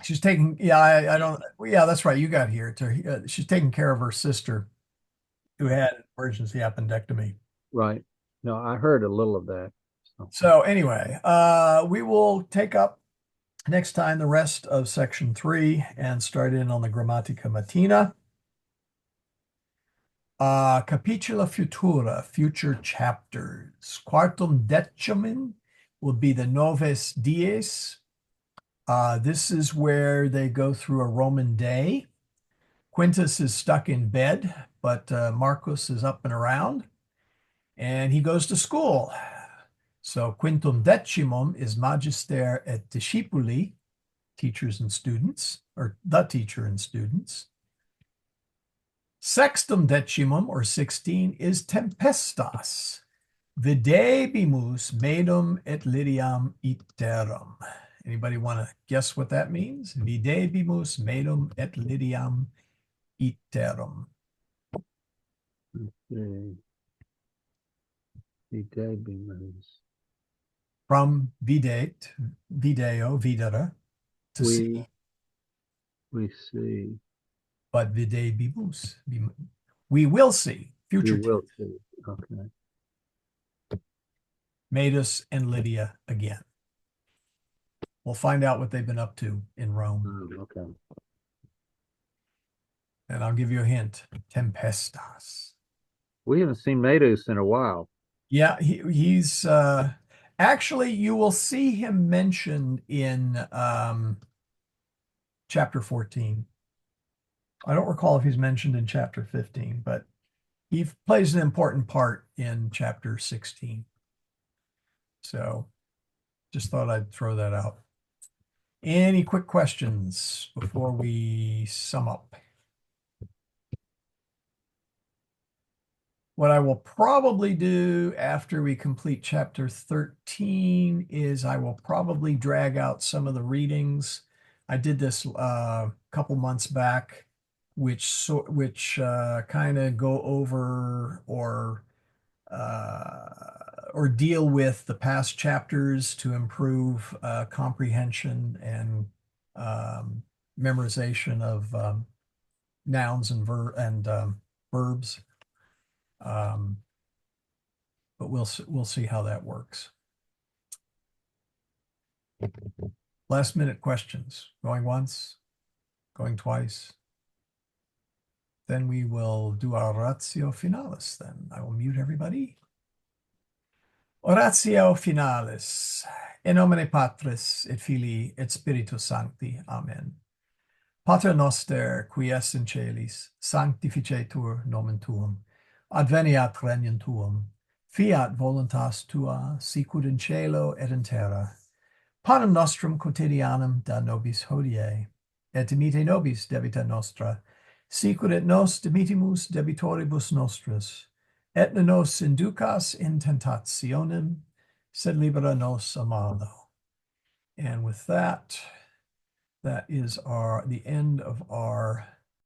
S1: She's taking, I don't, yeah, that's right. You got here. She's taking care of her sister who had an emergency appendectomy.
S2: Right. No, I heard a little of that.
S1: So anyway, we will take up next time the rest of section 3 and start in on the Grammatica Latina. Capitula Futura, future chapters. Quartum decimum will be the Noves Dies. This is where they go through a Roman day. Quintus is stuck in bed, but Marcus is up and around, and he goes to school. So quintum decimum is magister et discipuli, teachers and students, or the teacher and students. Sextum decimum, or 16, is tempestas. Videbimus medum et litiam iterum. Anybody want to guess what that means? Videbimus medum et litiam iterum.
S2: Videbimus.
S1: From vidate, video, videre, to see.
S2: We see.
S1: But videbimus, we will see. Future.
S2: We will see. Okay.
S1: Medus and Lydia again. We'll find out what they've been up to in Rome.
S2: Okay.
S1: And I'll give you a hint. Tempestas.
S2: We haven't seen Medus in a while.
S1: Yeah, he's actually, you will see him mentioned in chapter 14. I don't recall if he's mentioned in chapter 15, but he plays an important part in chapter 16. So just thought I'd throw that out. Any quick questions before we sum up? What I will probably do after we complete chapter 13 is I will probably drag out some of the readings. I did this a couple months back. which kind of go over or deal with the past chapters to improve comprehension and memorization of nouns and verbs. But we'll see how that works. Last minute questions. Going once, going twice. Then we will do our oratio finalis then. I will mute everybody. Oratio finalis. In nomine Patris et Filii et Spiritus Sancti. Amen. Pater noster, qui es in celis, sanctificetur nomen tuum. Adveniat regnum tuum. Fiat voluntas tua, sicut in cielo et in terra. Panem nostrum quotidianum da nobis hodie, et dimite nobis debita nostra, sicut et nos dimitimus debitoribus nostris, et ne nos inducas in tentationem, sed libera nos a malo. And with that, that is the end of our